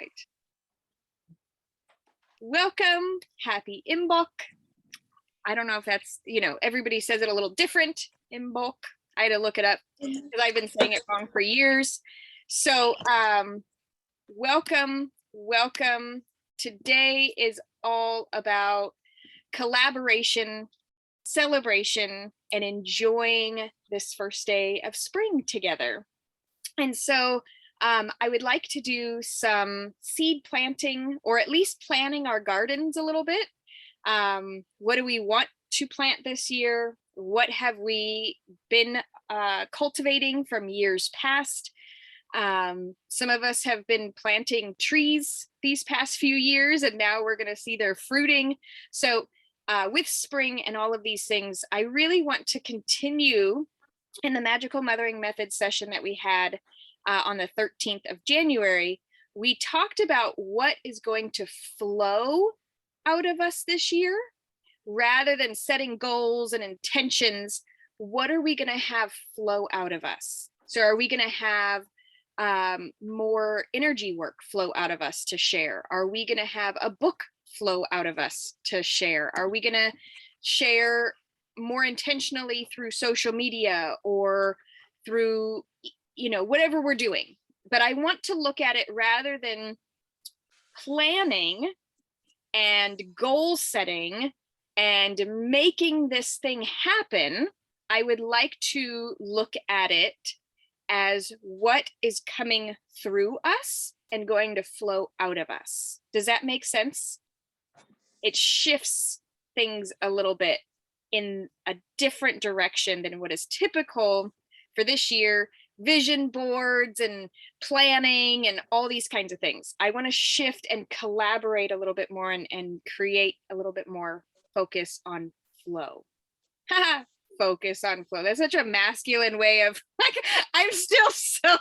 right. Welcome. Happy Imbolc. I don't know if that's, everybody says it a little different. Imbolc. I had to look it up because I've been saying it wrong for years. So welcome. Today is all about collaboration, celebration, and enjoying this first day of spring together. And so I would like to do some seed planting, or at least planning our gardens a little bit. What do we want to plant this year? What have we been cultivating from years past? Some of us have been planting trees these past few years, and now we're going to see their fruiting. So with spring and all of these things, I really want to continue in the Magical Mothering Method session that we had on the 13th of January. We talked about what is going to flow out of us this year. Rather than setting goals and intentions, what are we going to have flow out of us? So are we going to have more energy work flow out of us to share? Are we going to have a book flow out of us to share? Are we going to share more intentionally through social media or through, whatever we're doing? But I want to look at it rather than planning and goal setting and making this thing happen. I would like to look at it as what is coming through us and going to flow out of us. Does that make sense? It shifts things a little bit in a different direction than what is typical for this year. Vision boards and planning and all these kinds of things. I want to shift and collaborate a little bit more and create a little bit more focus on flow. Focus on flow. That's such a masculine way of, I'm still so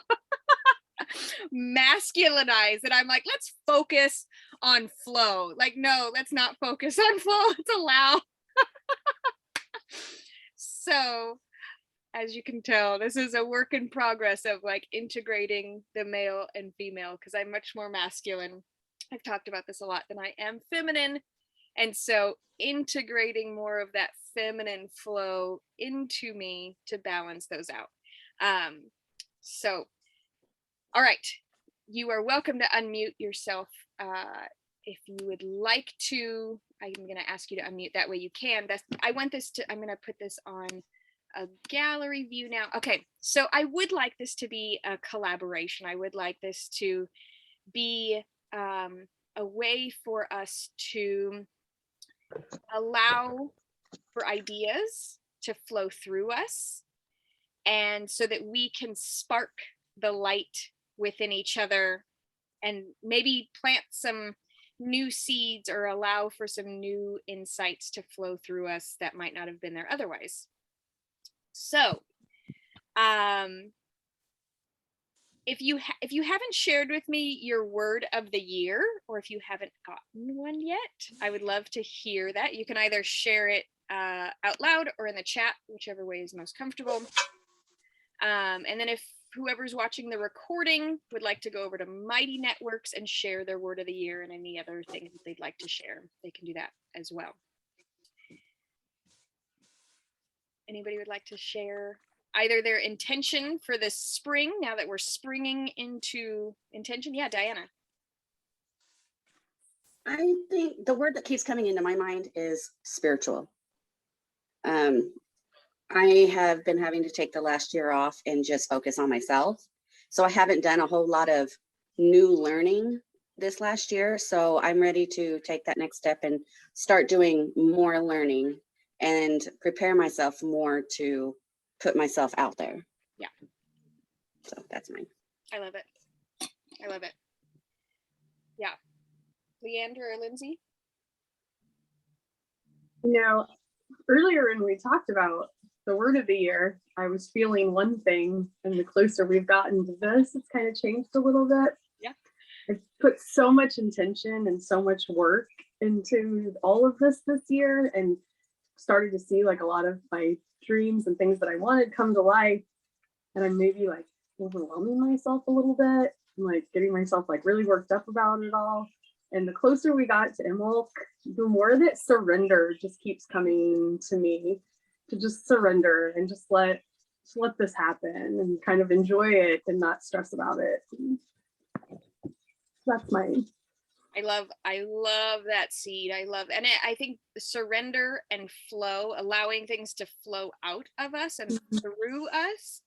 masculinized that I'm like, let's focus on flow. No, let's not focus on flow. Let's allow. So as you can tell, this is a work in progress of integrating the male and female, because I'm much more masculine. I've talked about this a lot than I am feminine. And so integrating more of that feminine flow into me to balance those out. So, all right, you are welcome to unmute yourself. If you would like to, I'm going to ask you to unmute. That way you can. I'm going to put this on a gallery view now. Okay, so I would like this to be a collaboration. I would like this to be a way for us to allow for ideas to flow through us, and so that we can spark the light within each other and maybe plant some new seeds or allow for some new insights to flow through us that might not have been there otherwise. So if you haven't shared with me your word of the year, or if you haven't gotten one yet, I would love to hear that. You can either share it out loud or in the chat, whichever way is most comfortable. And then if whoever's watching the recording would like to go over to Mighty Networks and share their word of the year and any other things that they'd like to share, they can do that as well. Anybody would like to share either their intention for this spring, now that we're springing into intention? Yeah, Diana. I think the word that keeps coming into my mind is spiritual. I have been having to take the last year off and just focus on myself. So I haven't done a whole lot of new learning this last year. So I'm ready to take that next step and start doing more learning and prepare myself more to put myself out there. Yeah. So that's mine. I love it. I love it. Yeah. Leandra or Lindsay? Earlier when we talked about the word of the year, I was feeling one thing, and the closer we've gotten to this, it's kind of changed a little bit. Yeah. I've put so much intention and so much work into all of this year, and started to see a lot of my dreams and things that I wanted come to life. And I'm maybe overwhelming myself a little bit. I'm like getting myself like really worked up about it all. And the closer we got to Imbolc, the more that surrender just keeps coming to me, to just surrender and just let this happen and kind of enjoy it and not stress about it. That's mine. I love that seed. I think surrender and flow, allowing things to flow out of us and through us,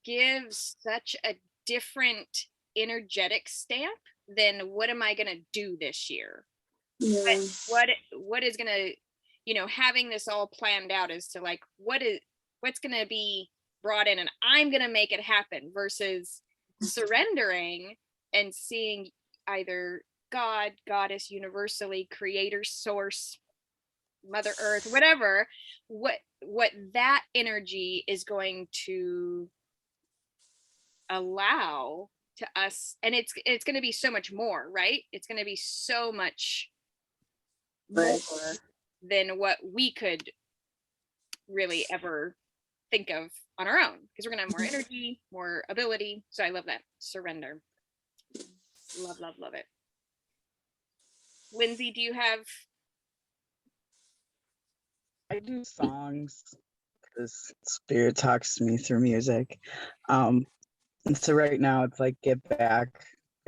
gives such a different energetic stamp than what am I going to do this year? Yeah. What is going to, having this all planned out as to like, what's going to be brought in and I'm going to make it happen, versus surrendering and seeing either God, goddess, universally, creator, source, Mother Earth, whatever, what that energy is going to allow to us. And it's going to be so much more, right? It's going to be so much more than what we could really ever think of on our own, because we're going to have more energy, more ability. So I love that. Surrender. Love it. Lindsay, do you have? I do songs because spirit talks to me through music. And so right now it's like Get Back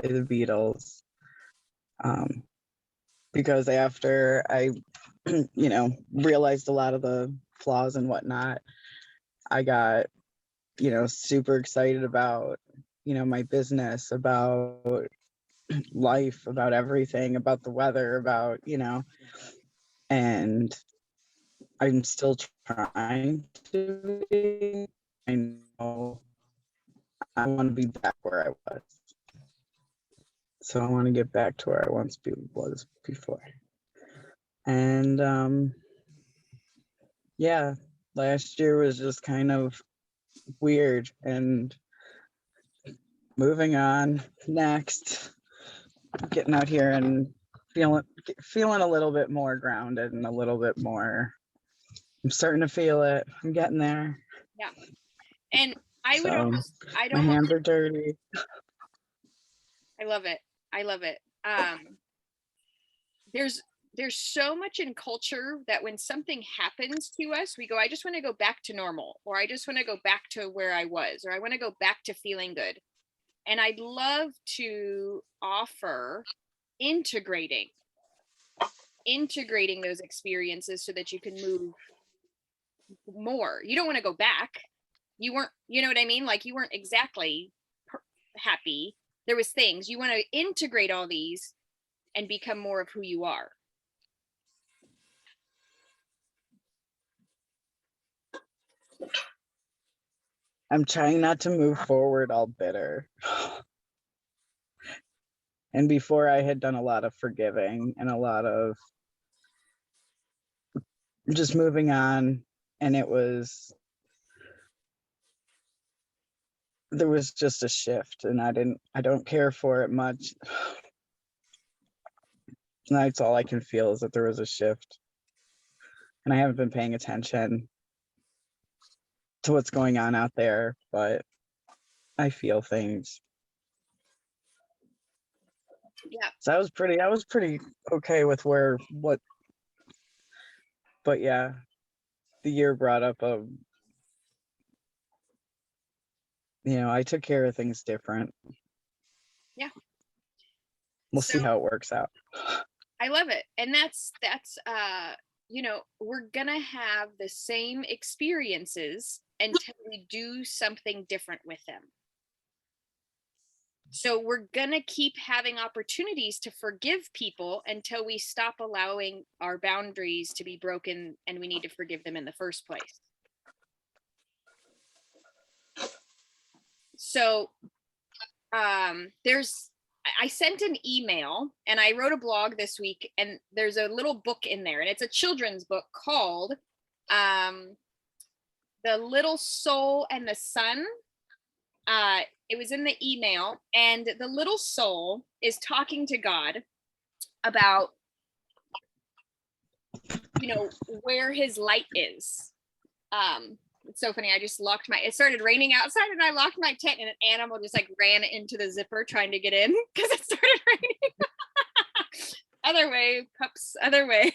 by the Beatles. Because after I, realized a lot of the flaws and whatnot, I got, super excited about, my business, about life, about everything, about the weather, about, and I'm still trying to be. I know I want to be back where I was. So I want to get back to where I once was before. And yeah, last year was just kind of weird, and moving on next, getting out here and feeling a little bit more grounded and a little bit more. I'm starting to feel it. I'm getting there. Yeah. And I would So, almost, my hands are dirty. I love it. There's so much in culture that when something happens to us, we go, I just want to go back to normal, or I just want to go back to where I was, or I want to go back to feeling good. And I'd love to offer integrating those experiences so that you can move more. You don't want to go back. You weren't, you know what I mean? Like you weren't exactly happy. There was things. You want to integrate all these and become more of who you are. I'm trying not to move forward all bitter. And before, I had done a lot of forgiving and a lot of just moving on, and there was just a shift, and I don't care for it much. That's all I can feel, is that there was a shift, and I haven't been paying attention to what's going on out there, but I feel things. Yeah. So I was pretty okay with but yeah, the year brought up I took care of things different. Yeah. We'll see how it works out. I love it. And that's we're gonna have the same experiences until we do something different with them. So we're gonna keep having opportunities to forgive people until we stop allowing our boundaries to be broken, and we need to forgive them in the first place. So I sent an email and I wrote a blog this week, and there's a little book in there, and it's a children's book called The Little Soul and the Sun. It was in the email, and the little soul is talking to God about, where his light is. it's so funny. I just it started raining outside and I locked my tent and an animal just like ran into the zipper trying to get in because it started raining. Other way, pups, other way.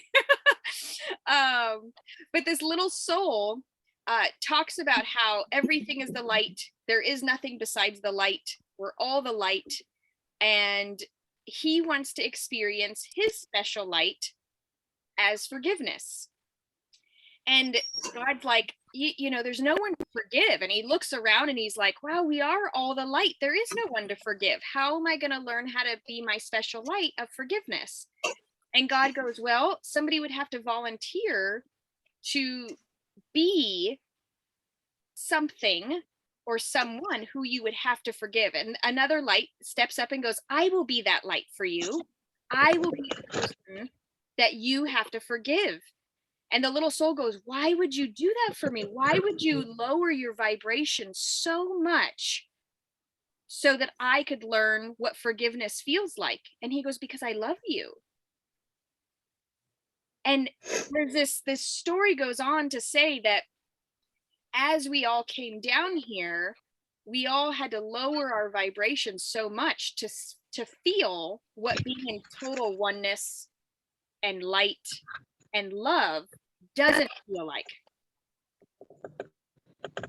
But this little soul talks about how everything is the light. There is nothing besides the light. We're all the light. And he wants to experience his special light as forgiveness. And God's like, you know, there's no one to forgive. And he looks around and he's like, wow, we are all the light. There is no one to forgive. How am I going to learn how to be my special light of forgiveness? And God goes, well, somebody would have to volunteer to be something or someone who you would have to forgive. And another light steps up and goes, I will be that light for you. I will be the person that you have to forgive. And the little soul goes, why would you do that for me? Why would you lower your vibration so much so that I could learn what forgiveness feels like? And he goes, because I love you. And there's this story goes on to say that as we all came down here, we all had to lower our vibration so much to feel what being in total oneness and light and love doesn't feel like.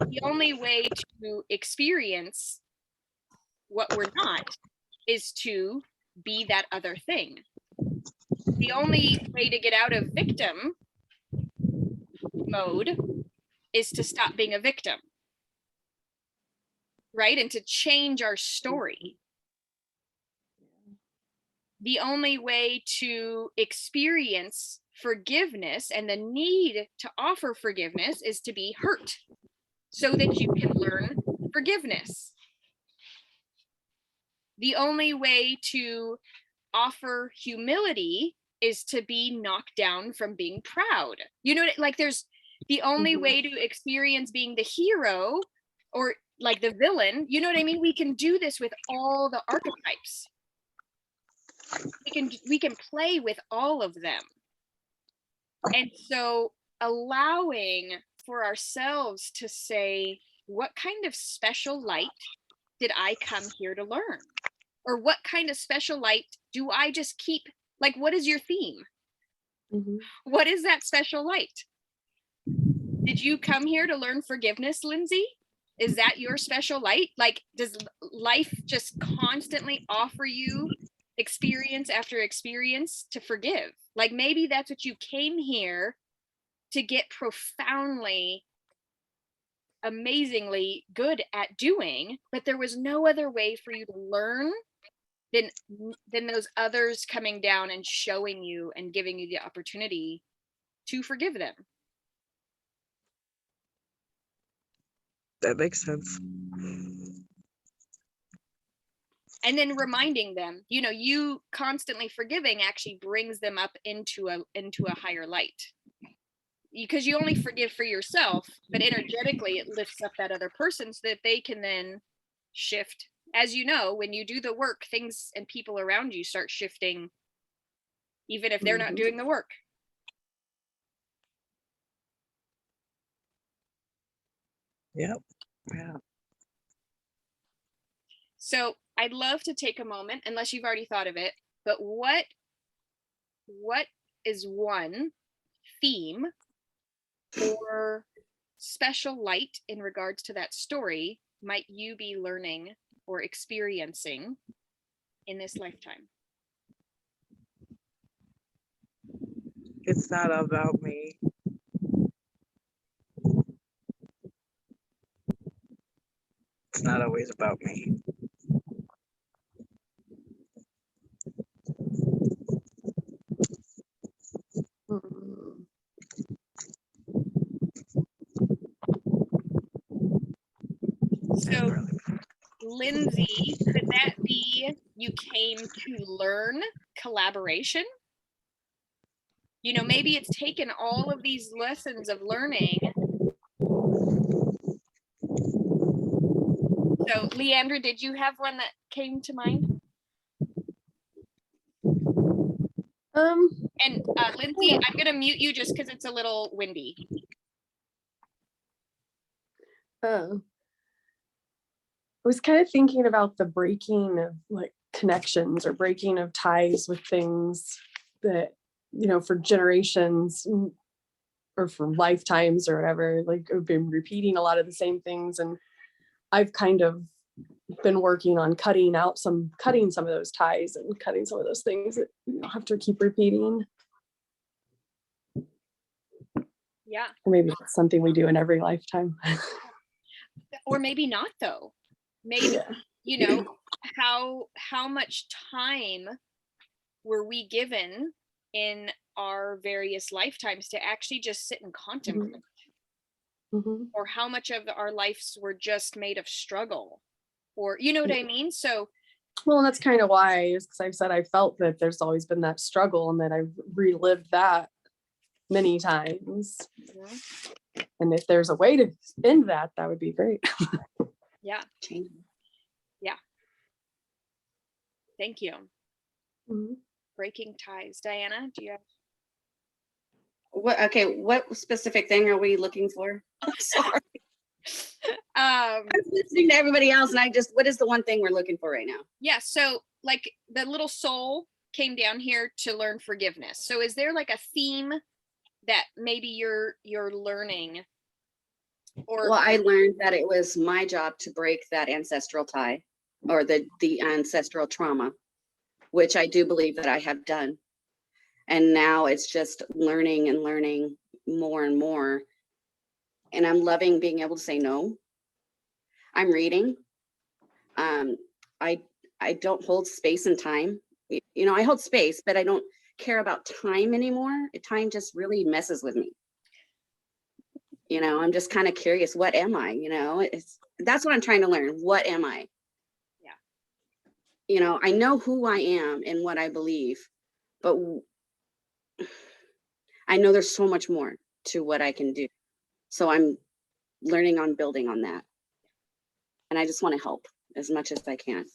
The only way to experience what we're not is to be that other thing. The only way to get out of victim mode is to stop being a victim, right? And to change our story. The only way to experience forgiveness and the need to offer forgiveness is to be hurt so that you can learn forgiveness. The only way to offer humility is to be knocked down from being proud. You know, like there's the only way to experience being the hero or like the villain. You know what I mean? We can do this with all the archetypes. We can play with all of them. And so allowing for ourselves to say, what kind of special light did I come here to learn? Or what kind of special light do I just keep? Like, what is your theme? What is that special light? Did you come here to learn forgiveness, Lindsay? Is that your special light? Like, does life just constantly offer you experience after experience to forgive? Like, maybe that's what you came here to get profoundly, amazingly good at doing, but there was no other way for you to learn than those others coming down and showing you and giving you the opportunity to forgive them. That makes sense. And then reminding them, you know, you constantly forgiving actually brings them up into a higher light, because you only forgive for yourself, but energetically it lifts up that other person so that they can then shift. As you know, when you do the work, things and people around you start shifting, even if they're not doing the work. Yep. Yeah. So I'd love to take a moment, unless you've already thought of it, but what is one theme or special light in regards to that story might you be learning or experiencing in this lifetime? It's not about me. It's not always about me. So, Lindsay, could that be you came to learn collaboration? You know, maybe it's taken all of these lessons of learning. So, Leandra, did you have one that came to mind? And Lindsay, I'm going to mute you just because it's a little windy. I was kind of thinking about the breaking of like connections or breaking of ties with things that, you know, for generations or for lifetimes or whatever, like I've been repeating a lot of the same things. And I've kind of been working on cutting some of those ties and cutting some of those things that you don't have to keep repeating. Yeah. Or maybe it's something we do in every lifetime. Or maybe not though. Maybe, Yeah. you know, how much time were we given in our various lifetimes to actually just sit and contemplate? Mm-hmm. Or how much of our lives were just made of struggle? Or, you know what I mean? So, well, that's kind of why, because I've said I felt that there's always been that struggle and that I've relived that many times. And if there's a way to end that, that would be great. yeah. Yeah. Thank you. Mm-hmm. Breaking ties. Diana, do you have? What specific thing are we looking for? I'm sorry. I was listening to everybody else and what is the one thing we're looking for right now? Yeah, so like the little soul came down here to learn forgiveness. So is there like a theme that maybe you're learning? Or well, I learned that it was my job to break that ancestral tie or the ancestral trauma, which I do believe that I have done. And now it's just learning and learning more and more. And I'm loving being able to say no. I'm reading. I don't hold space and time. You know, I hold space, but I don't care about time anymore. Time just really messes with me. You know, I'm just kind of curious, what am I? You know, that's what I'm trying to learn. What am I? Yeah. You know, I know who I am and what I believe, but I know there's so much more to what I can do. So I'm learning on building on that. And I just want to help as much as I can.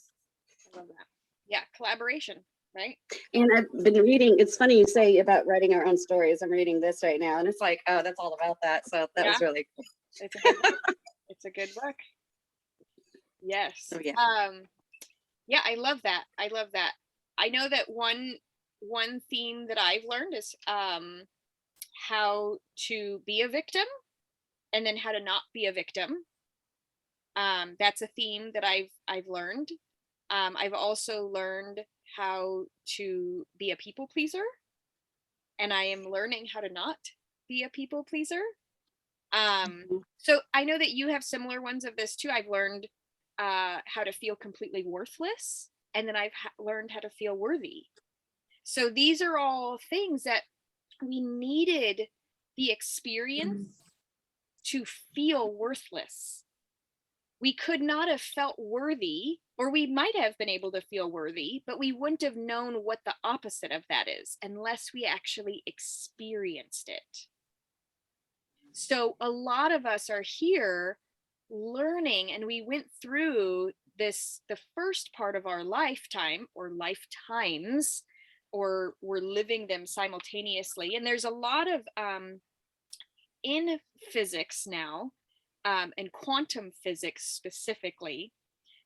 I love that. Yeah, collaboration, right? And I've been reading, it's funny you say about writing our own stories. I'm reading this right now and it's like, oh, that's all about that. So that was really cool. It's a good book. It's a good book. Yes. So, yeah. Yeah, I love that. I love that. I know that one theme that I've learned is how to be a victim and then how to not be a victim. That's a theme that I've learned. I've also learned how to be a people pleaser, and I am learning how to not be a people pleaser. So I know that you have similar ones of this too. I've learned how to feel completely worthless, and then I've learned how to feel worthy. So these are all things that we needed the experience to feel worthless. We could not have felt worthy, or we might have been able to feel worthy, but we wouldn't have known what the opposite of that is unless we actually experienced it. So a lot of us are here learning, and we went through this, the first part of our lifetime or lifetimes, or we're living them simultaneously. And there's a lot of in physics now, and quantum physics specifically,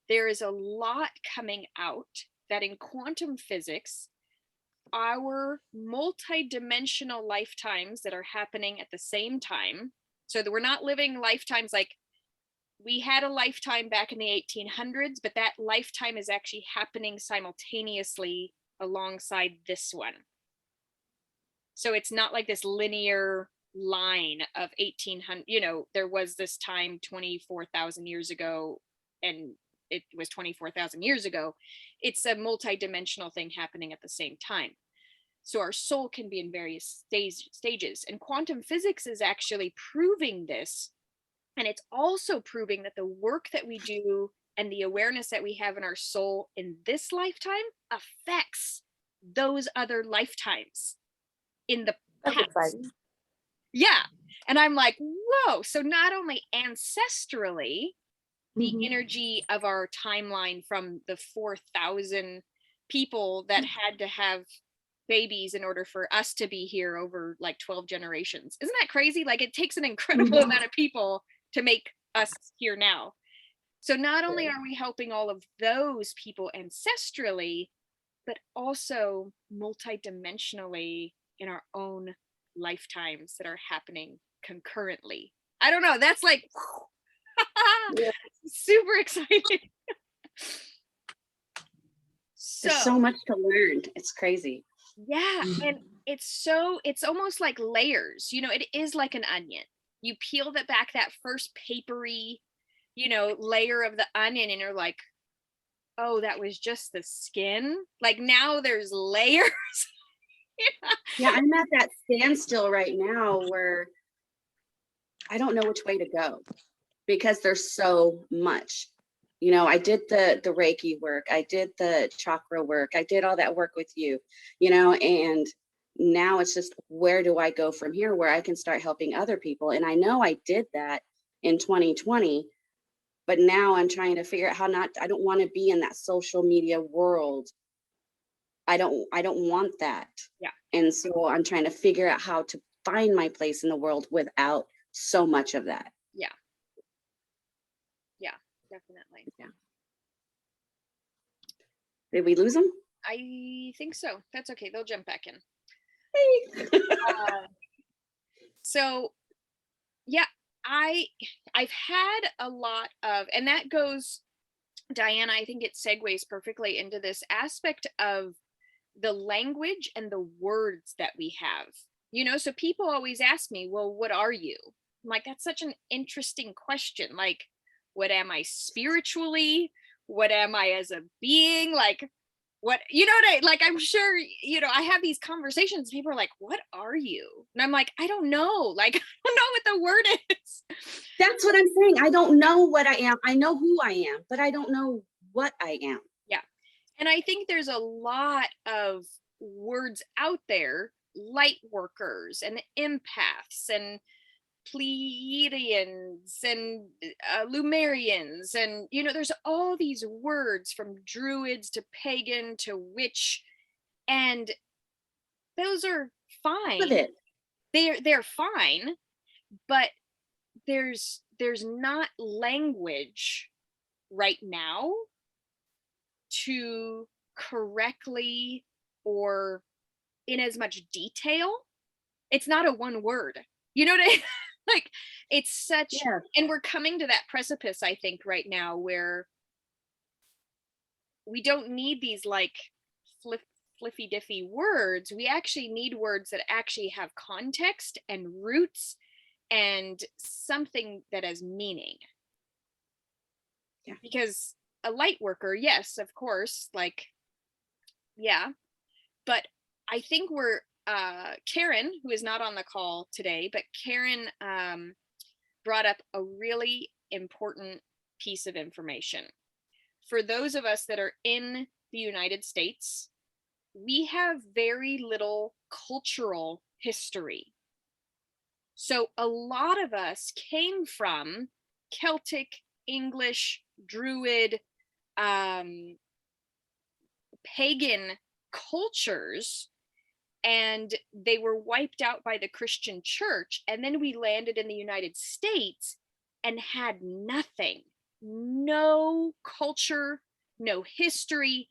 there is a lot coming out that in quantum physics, our multi-dimensional lifetimes that are happening at the same time, so that we're not living lifetimes like we had a lifetime back in the 1800s, but that lifetime is actually happening simultaneously alongside this one. So it's not like this linear line of 1800, you know, there was this time 24,000 years ago and it was 24,000 years ago. It's a multi-dimensional thing happening at the same time. So our soul can be in various stages, and quantum physics is actually proving this. And it's also proving that the work that we do and the awareness that we have in our soul in this lifetime affects those other lifetimes in the past. Yeah. And I'm like, whoa. So not only ancestrally, the energy of our timeline from the 4,000 people that had to have babies in order for us to be here over like 12 generations. Isn't that crazy? Like it takes an incredible amount of people to make us here now. So not only are we helping all of those people ancestrally, but also multidimensionally in our own lifetimes that are happening concurrently. I don't know. That's like Yeah. super exciting. There's so much to learn. It's crazy. Yeah, and it's almost like layers. It is like an onion. You peel back that first papery, layer of the onion, and you're like, oh, that was just the skin. Like now there's layers. Yeah, I'm at that standstill right now where I don't know which way to go because there's so much. I did the Reiki work, I did the chakra work, I did all that work with you, and now it's just, where do I go from here where I can start helping other people? And I know I did that in 2020, but now I'm trying to figure out I don't want to be in that social media world. I don't want that. Yeah. And so I'm trying to figure out how to find my place in the world without so much of that. Yeah. Yeah, definitely. Yeah. Did we lose them? I think so. That's okay. They'll jump back in. Hey. So yeah, I've had a lot of, and that goes, Diana, I think it segues perfectly into this aspect of the language and the words that we have. So people always ask me, well, what are you? I'm like, that's such an interesting question. Like, what am I spiritually? What am I as a being? Like, what, like, I'm sure, I have these conversations. People are like, what are you? And I'm like, I don't know. Like, I don't know what the word is. That's what I'm saying. I don't know what I am. I know who I am, but I don't know what I am. Yeah. And I think there's a lot of words out there, light workers and empaths and Pleiadians and Lumerians, and there's all these words from druids to pagan to witch, and those are fine. They're fine, but there's not language right now to correctly or in as much detail. It's not a one word. You know what I like? It's such, Yeah. And we're coming to that precipice, I think, right now where we don't need these like fliffy diffy words. We actually need words that actually have context and roots and something that has meaning. Yeah. Because a light worker, yes, of course, like, yeah, but I think we're Karen, who is not on the call today, but Karen brought up a really important piece of information. For those of us that are in the United States, we have very little cultural history. So a lot of us came from Celtic, English, Druid, pagan cultures, and they were wiped out by the Christian church. And then we landed in the United States and had nothing, no culture, no history.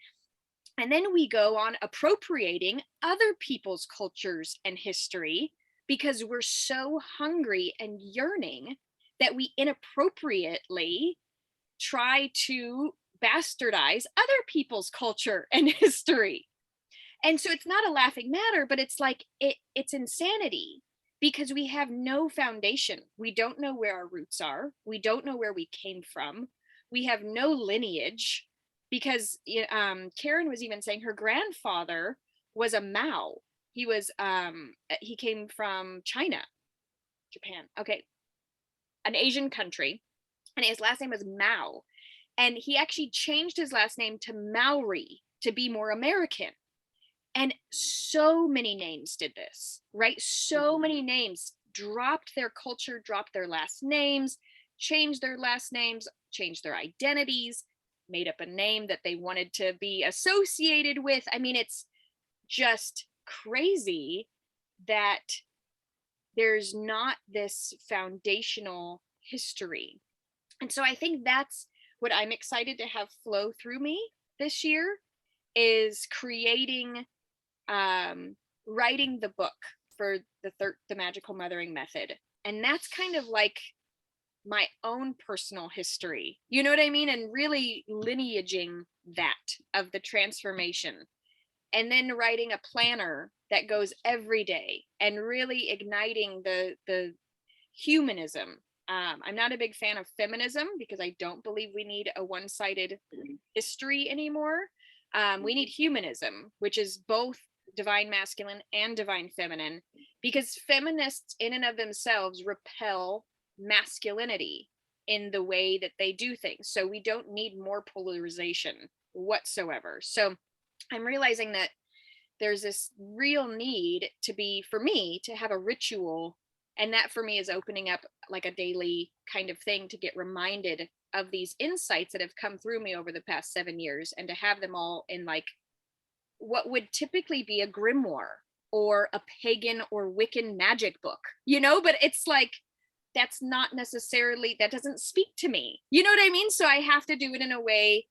And then we go on appropriating other people's cultures and history because we're so hungry and yearning that we inappropriately try to bastardize other people's culture and history. And so it's not a laughing matter, but it's like it's insanity because we have no foundation. We don't know where our roots are. We don't know where we came from. We have no lineage because Karen was even saying her grandfather was a Mao. He came from China, Japan. Okay. An Asian country. And his last name was Mao. And he actually changed his last name to Maori to be more American. And so many names did this, right? So many names dropped their culture, dropped their last names, changed their last names, changed their identities, made up a name that they wanted to be associated with. I mean, it's just crazy that there's not this foundational history. And so I think that's what I'm excited to have flow through me this year, is creating, writing the book for the magical mothering method. And that's kind of like my own personal history, you know what I mean? And really lineaging that of the transformation, and then writing a planner that goes every day and really igniting the humanism. I'm not a big fan of feminism because I don't believe we need a one-sided history anymore. We need humanism, which is both divine masculine and divine feminine, because feminists in and of themselves repel masculinity in the way that they do things. So we don't need more polarization whatsoever. So I'm realizing that there's this real need for me to have a ritual. And that for me is opening up like a daily kind of thing to get reminded of these insights that have come through me over the past 7 years, and to have them all in like what would typically be a grimoire or a pagan or Wiccan magic book, but it's like, that's not necessarily, that doesn't speak to me. You know what I mean? So I have to do it in a way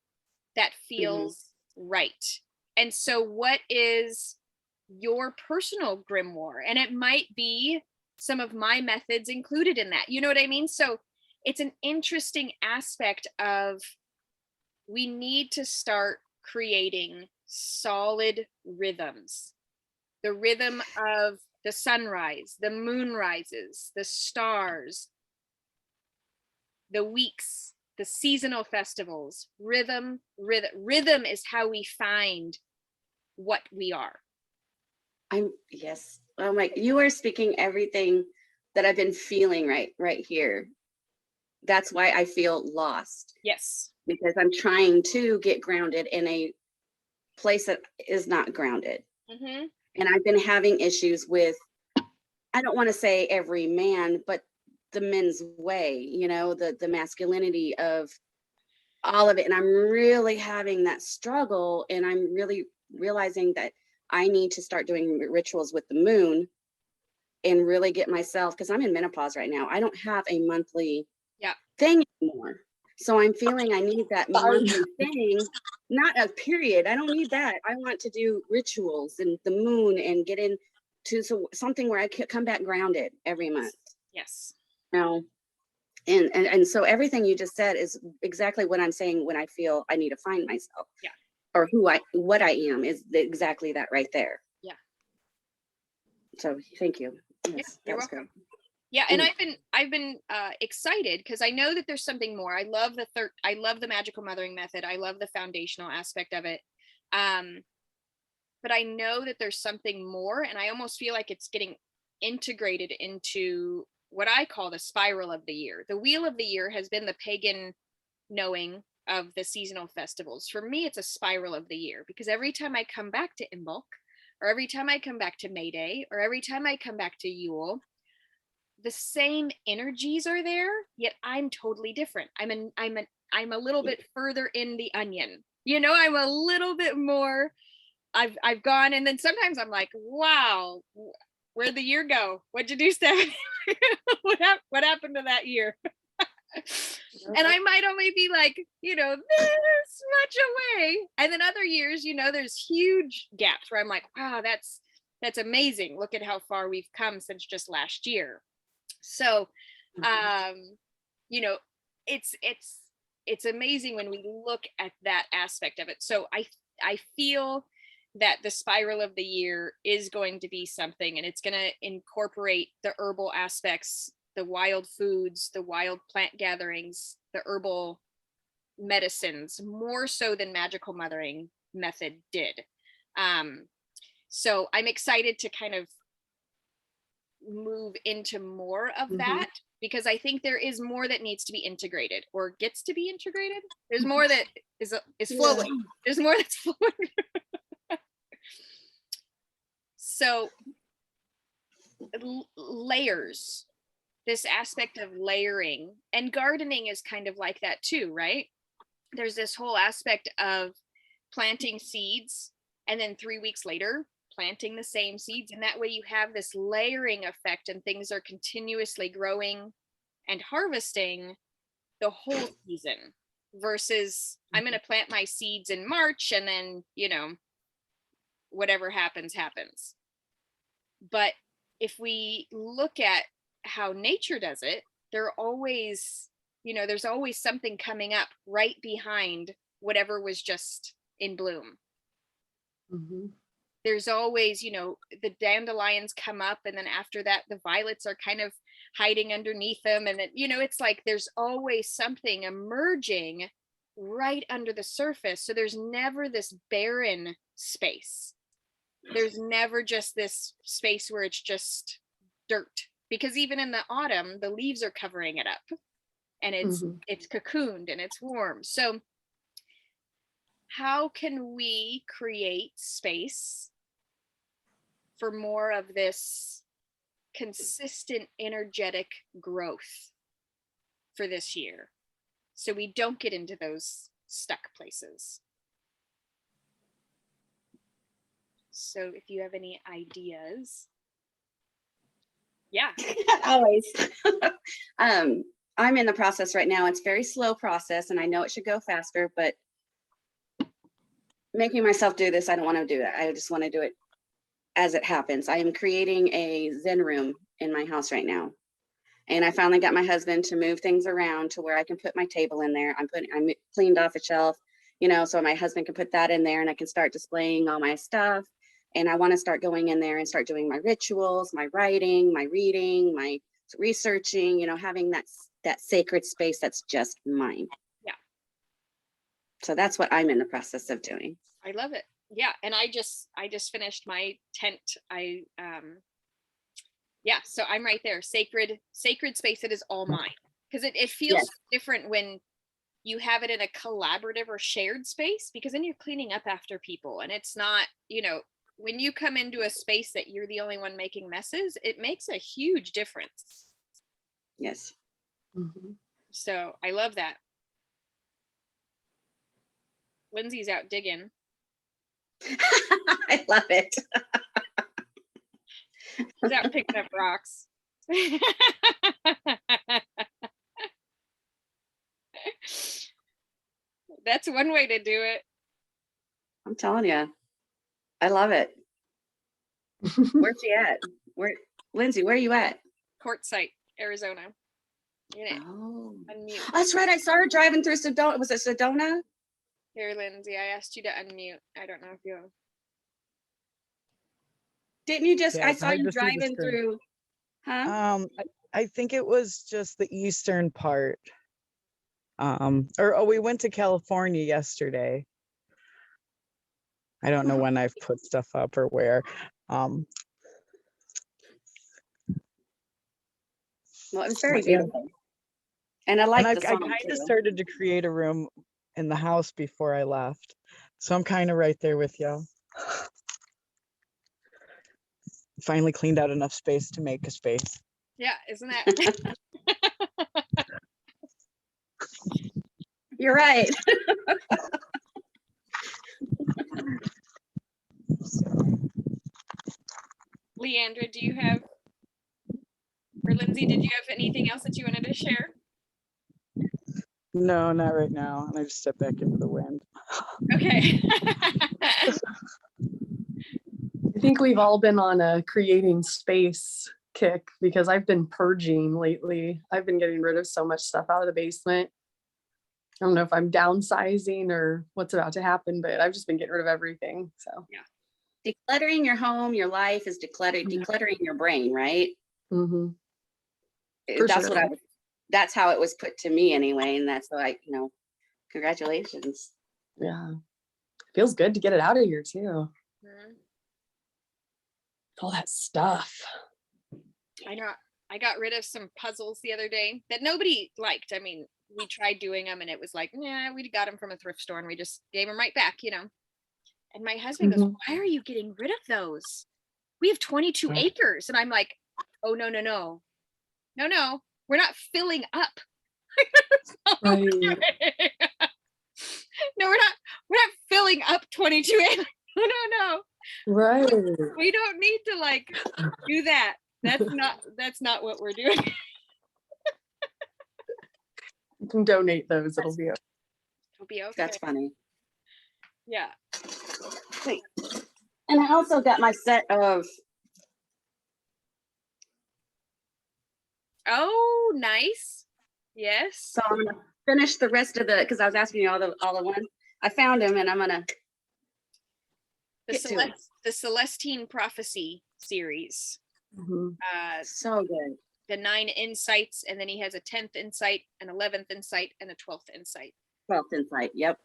that feels right. And so what is your personal grimoire? And it might be some of my methods included in that. You know what I mean? So it's an interesting aspect of, we need to start creating solid rhythms. The rhythm of the sunrise, the moon rises, the stars, the weeks, the seasonal festivals. Rhythm is how we find what we are. Yes. Oh my, you are speaking everything that I've been feeling right here. That's why I feel lost. Yes. Because I'm trying to get grounded in a place that is not grounded. Mm-hmm. And I've been having issues with, I don't want to say every man, but the men's way, the masculinity of all of it. And I'm really having that struggle. And I'm really realizing that I need to start doing rituals with the moon and really get myself, because I'm in menopause right now. I don't have a monthly thing anymore. So I'm feeling I need that monthly thing, not a period. I don't need that. I want to do rituals and the moon and get into something where I can come back grounded every month. Yes. And so everything you just said is exactly what I'm saying when I feel I need to find myself. Yeah. Or what I am is exactly that right there. Yeah. So thank you. Yes, you're welcome. Great. Yeah, and I've been excited because I know that there's something more. I love the magical mothering method. I love the foundational aspect of it. But I know that there's something more, and I almost feel like it's getting integrated into what I call the spiral of the year. The wheel of the year has been the pagan knowing of the seasonal festivals. For me, it's a spiral of the year, because every time I come back to Imbolc, or every time I come back to May Day, or every time I come back to Yule, the same energies are there, yet I'm totally different. I'm a little bit further in the onion. I'm a little bit more, I've gone, and then sometimes I'm like, wow, where'd the year go? What'd you do, Stephanie? What happened to that year? And I might only be like, this much away. And then other years, there's huge gaps where I'm like, wow, that's amazing. Look at how far we've come since just last year. So, it's amazing when we look at that aspect of it. So I feel that the spiral of the year is going to be something, and it's going to incorporate the herbal aspects, the wild foods, the wild plant gatherings, the herbal medicines, more so than magical mothering method did. So I'm excited to kind of move into more of that, because I think there is more that needs to be integrated, or gets to be integrated. There's more that is flowing. Yeah. There's more that's flowing. So layers, this aspect of layering, and gardening is kind of like that too, right? There's this whole aspect of planting seeds and then 3 weeks later planting the same seeds, and that way you have this layering effect, and things are continuously growing and harvesting, the whole season versus I'm going to plant my seeds in March and then, you know, whatever happens, happens. But if we look at how nature does it, there are always, you know, there's always something coming up right behind whatever was just in bloom. Mhm. There's always, you know, the dandelions come up and then after that the violets are kind of hiding underneath them, and then, you know, it's like there's always something emerging right under the surface. So there's never this barren space. There's never just this space where it's just dirt, because even in the autumn the leaves are covering it up and it's cocooned and it's warm. So how can we create space for more of this consistent energetic growth for this year, so we don't get into those stuck places? So if you have any ideas. Yeah. Always. I'm in the process right now. It's a very slow process and I know it should go faster, but making myself do this, I don't want to do it. I just want to do it as it happens. I am creating a Zen room in my house right now. And I finally got my husband to move things around to where I can put my table in there. I cleaned off a shelf, you know, so my husband can put that in there and I can start displaying all my stuff. And I want to start going in there and start doing my rituals, my writing, my reading, my researching, you know, having that sacred space that's just mine. Yeah. So that's what I'm in the process of doing. I love it. Yeah. And I just finished my tent. Yeah, so I'm right there. Sacred space. It is all mine. Because it feels different when you have it in a collaborative or shared space, because then you're cleaning up after people and it's not, you know, when you come into a space that you're the only one making messes, it makes a huge difference. Yes. Mhm. So I love that. Lindsay's out digging. I love it. She's out picking up rocks. That's one way to do it. I'm telling you, I love it. Where's she at? Lindsay, where are you at? Quartzsite, Arizona. Oh, Unmute. that's right. I saw her driving through Sedona. Was it Sedona? Here, Lindsay, I asked you to unmute. I don't know if you. Didn't you just? Yeah, I it's saw hard you to see the driving screen. through. Huh? I think it was just the eastern part. We went to California yesterday. I don't know when I've put stuff up or where. Well, it was very beautiful, and I like I the song kind of too. started to create a room in the house before I left, so I'm kind of right there with you. Finally cleaned out enough space to make a space. Yeah, isn't that? You're right. Leandra, do you have, or Lindsay, did you have anything else that you wanted to share? No, not right now. And I just stepped back into the wind. Okay. I think we've all been on a creating space kick because I've been purging lately. I've been getting rid of so much stuff out of the basement. I don't know if I'm downsizing or what's about to happen, but I've just been getting rid of everything. So Yeah. Decluttering your home, your life is decluttering your brain, right? mm-hmm. That's what that's how it was put to me anyway. And that's like, you know, congratulations. Yeah. Feels good to get it out of here too. Mhm. All that stuff. I know. I got rid of some puzzles the other day that nobody liked. I mean, we tried doing them and it was like, nah, we got them from a thrift store and we just gave them right back, you know. And my husband goes, why are you getting rid of those? We have 22 acres. And I'm like, oh, no. No, we're not filling up. Right. No, we're not filling up 22 acres. No. Right. We don't need to like do that. That's not what we're doing. You can donate those. It'll be It'll be okay. That's funny. Yeah. Wait. And I also got my set of, Oh, nice. Yes. so I'm gonna finish the rest of the, because I was asking you all the ones. I found them and I'm gonna The, get to it. the Celestine Prophecy series. Mhm. So good. The 9 insights, and then he has a 10th insight, an 11th insight, and a 12th insight. 12th insight. Yep.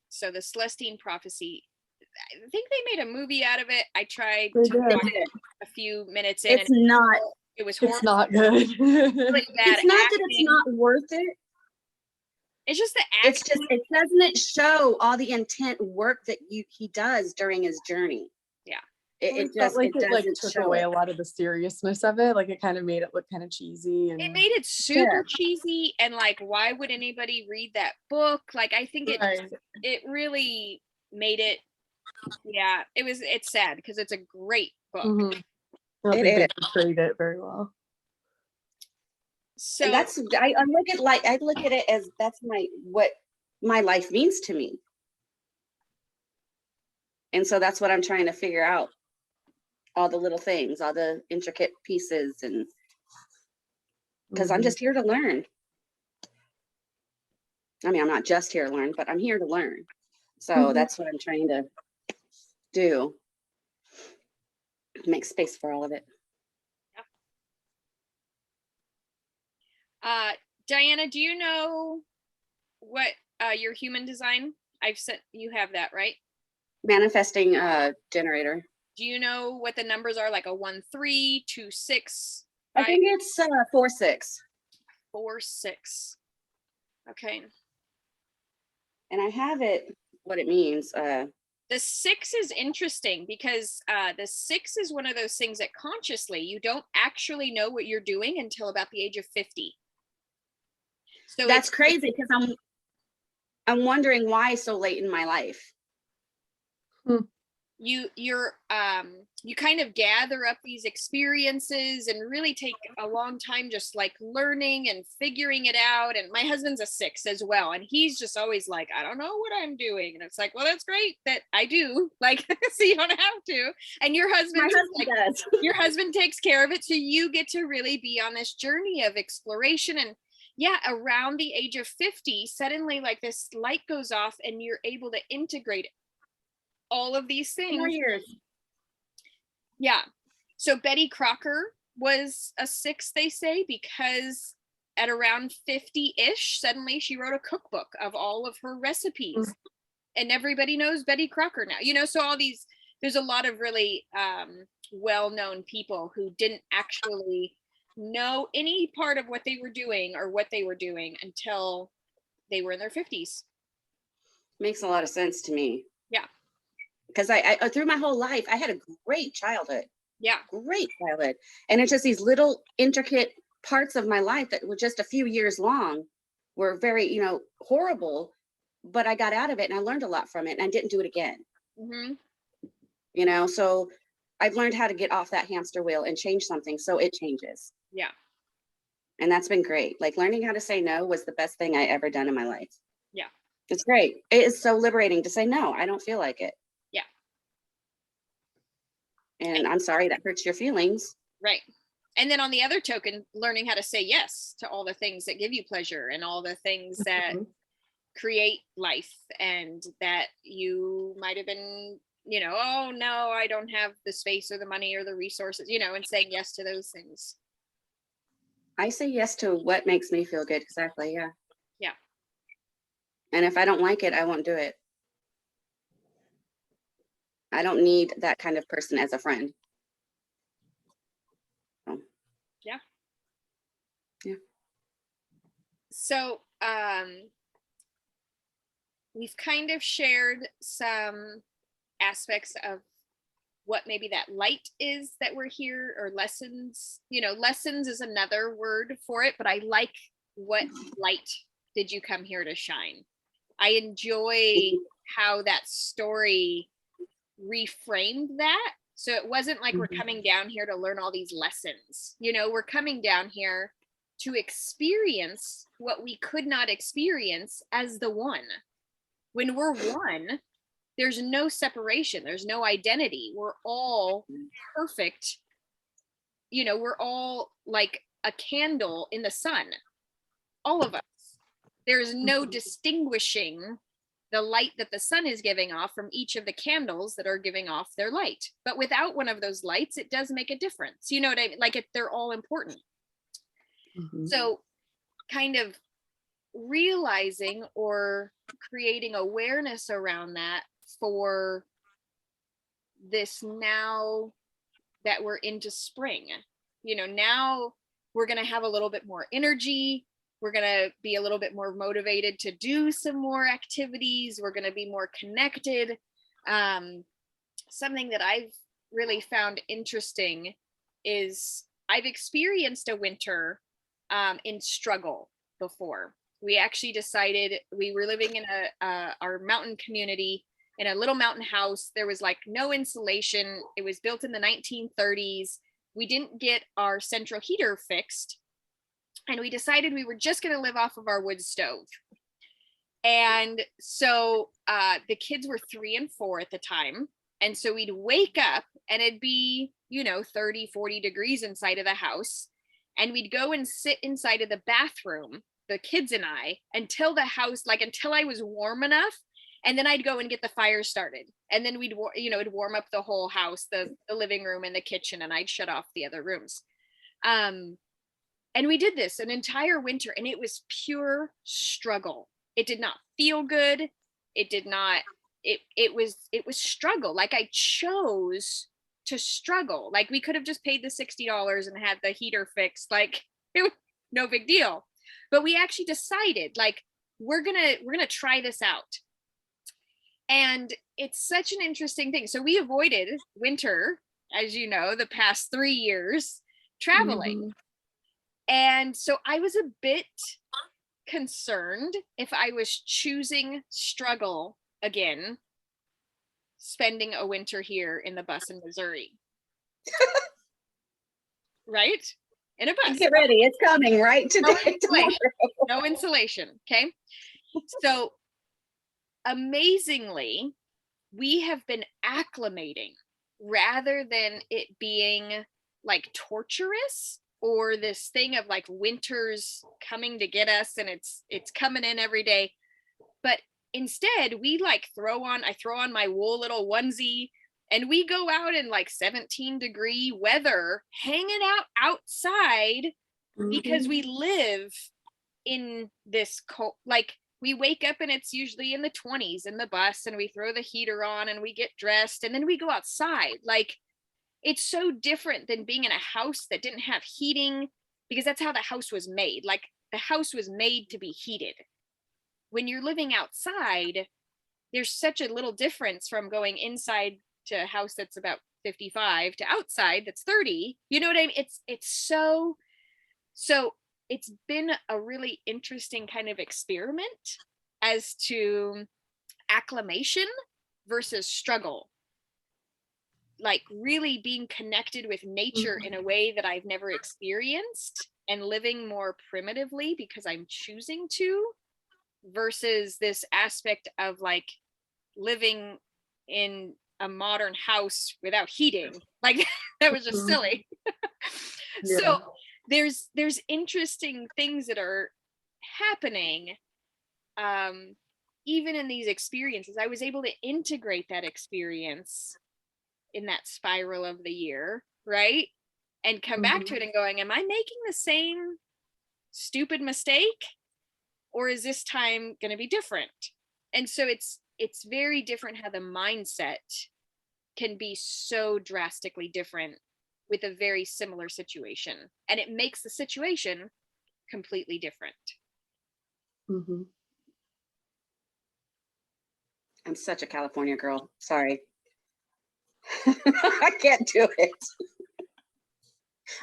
So the Celestine Prophecy, I think they made a movie out of it. I tried They to did. watch it a few minutes in, It's and not. it was It's horrible. not good. Really bad It's not that acting. it's not worth it. It's just the acting. It's just it doesn't show all the intent work that he does during his journey. Yeah. It felt just like it it doesn't took show away it. a lot of the seriousness of it. Like it kind of made it look kind of cheesy. And It made it super cheesy, and like, why would anybody read that book? Like, I think Right. it really made it. Yeah, it's sad because it's a great book. Mhm. I don't It think they is. portrayed it very well. So And that's I look at it as that's what my life means to me. And so that's what I'm trying to figure out. All the little things, all the intricate pieces, and because I'm Mhm. just here to learn. I mean, I'm not just here to learn, but I'm here to learn. So Mhm. that's what I'm trying to do. Make space for all of it. Diana, do you know what your human design? I've sent you have that, right? Manifesting generator. Do you know what the numbers are? Like a 1, 3, 2, 6, I 5, think it's 4-6. 4, 6. Okay. And I have it, what it means. The 6 is interesting because the 6 is one of those things that consciously you don't actually know what you're doing until about the age of 50. So that's crazy because I'm wondering why so late in my life. You kind of gather up these experiences and really take a long time just like learning and figuring it out. And my husband's a 6 as well, and he's just always like, I don't know what I'm doing, and it's like, well, that's great that I do, like, so you don't have to. And your husband does. Your husband takes care of it, so you get to really be on this journey of exploration. And yeah, around the age of 50 suddenly like this light goes off and you're able to integrate all of these things. 4 years. Yeah. So Betty Crocker was a 6, they say, because at around 50-ish, suddenly she wrote a cookbook of all of her recipes. And everybody knows Betty Crocker now. So all these, there's a lot of really well-known people who didn't actually know any part of what they were doing or what they were doing until they were in their 50s. Makes a lot of sense to me. Yeah. Because I through my whole life, I had a great childhood. Yeah. Great childhood. And it's just these little intricate parts of my life that were just a few years long were very, horrible, but I got out of it and I learned a lot from it and I didn't do it again. Mm-hmm. So I've learned how to get off that hamster wheel and change something so it changes. Yeah. And that's been great. Like learning how to say no was the best thing I ever done in my life. Yeah. It's great. It is so liberating to say, no, I don't feel like it. Yeah. And I'm sorry that hurts your feelings. Right. And then on the other token, learning how to say yes to all the things that give you pleasure and all the things that create life, and that you might have been, oh no, I don't have the space or the money or the resources, and saying yes to those things. I say yes to what makes me feel good. Exactly. Yeah. Yeah. And if I don't like it, I won't do it. I don't need that kind of person as a friend. So. Yeah. Yeah. So we've kind of shared some aspects of what maybe that light is that we're here, or lessons. Lessons is another word for it, but I like, what light did you come here to shine? I enjoy how that story reframed that. So it wasn't like we're coming down here to learn all these lessons. We're coming down here to experience what we could not experience as the one. When we're one, there's no separation, there's no identity. We're all perfect. You know, we're all like a candle in the sun, all of us. There's no distinguishing the light that the sun is giving off from each of the candles that are giving off their light. But without one of those lights, it does make a difference. You know what I mean? Like, they're all important. So kind of realizing or creating awareness around that for this, now that we're into spring, you know, now we're going to have a little bit more energy. We're going to be a little bit more motivated to do some more activities. We're going to be more connected. Something that I've really found interesting is I've experienced a winter in struggle before. We actually decided, we were living in our mountain community in a little mountain house. There was like no insulation. It was built in the 1930s. We didn't get our central heater fixed. And we decided we were just going to live off of our wood stove. And so the kids were 3 and 4 at the time. And so we'd wake up and it'd be, you know, 30, 40 degrees inside of the house. And we'd go and sit inside of the bathroom, the kids and I, until the house, like until I was warm enough. And then I'd go and get the fire started. And then we'd, you know, it'd warm up the whole house, the living room and the kitchen, and I'd shut off the other rooms. And we did this an entire winter, and it was pure struggle. It did not feel good. It did not, it was struggle. Like, I chose to struggle. Like, we could have just paid the $60 and had the heater fixed. Like, it was no big deal. But we actually decided, like, we're gonna try this out. And it's such an interesting thing. So we avoided winter, as you know, the past 3 years traveling. And so I was a bit concerned if I was choosing struggle again, spending a winter here in the bus in Missouri. Right? In a bus. Get ready, it's coming right today. No insulation. Okay. So amazingly, we have been acclimating rather than it being like torturous, or this thing of like winter's coming to get us and it's coming in every day. But instead, we like I throw on my wool little onesie, and we go out in like 17-degree weather, hanging out outside, because we live in this cold, like, we wake up and it's usually in the 20s in the bus, and we throw the heater on and we get dressed and then we go outside. Like, it's so different than being in a house that didn't have heating, because that's how the house was made. Like, the house was made to be heated. When you're living outside, there's such a little difference from going inside to a house that's about 55 to outside that's 30. You know what I mean? It's so it's been a really interesting kind of experiment as to acclimation versus struggle. Like, really being connected with nature in a way that I've never experienced, and living more primitively because I'm choosing to, versus this aspect of like living in a modern house without heating. Like, that was just silly. So there's interesting things that are happening even in these experiences. I was able to integrate that experience in that spiral of the year, right? And come back to it and going, am I making the same stupid mistake, or is this time going to be different? And so it's very different how the mindset can be so drastically different with a very similar situation, and it makes the situation completely different. I'm such a California girl. Sorry. I can't do it.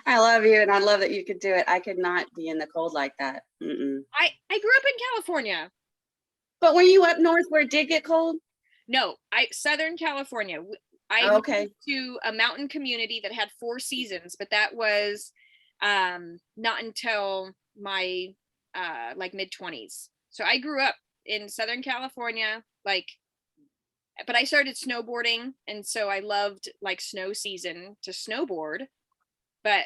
I love you, and I love that you could do it. I could not be in the cold like that. I grew up in California. But were you up north where it did get cold? No, Southern California. I moved to a mountain community that had 4 seasons, but that was not until my like mid-20s. So I grew up in Southern California, like, but I started snowboarding, and so I loved like snow season to snowboard. But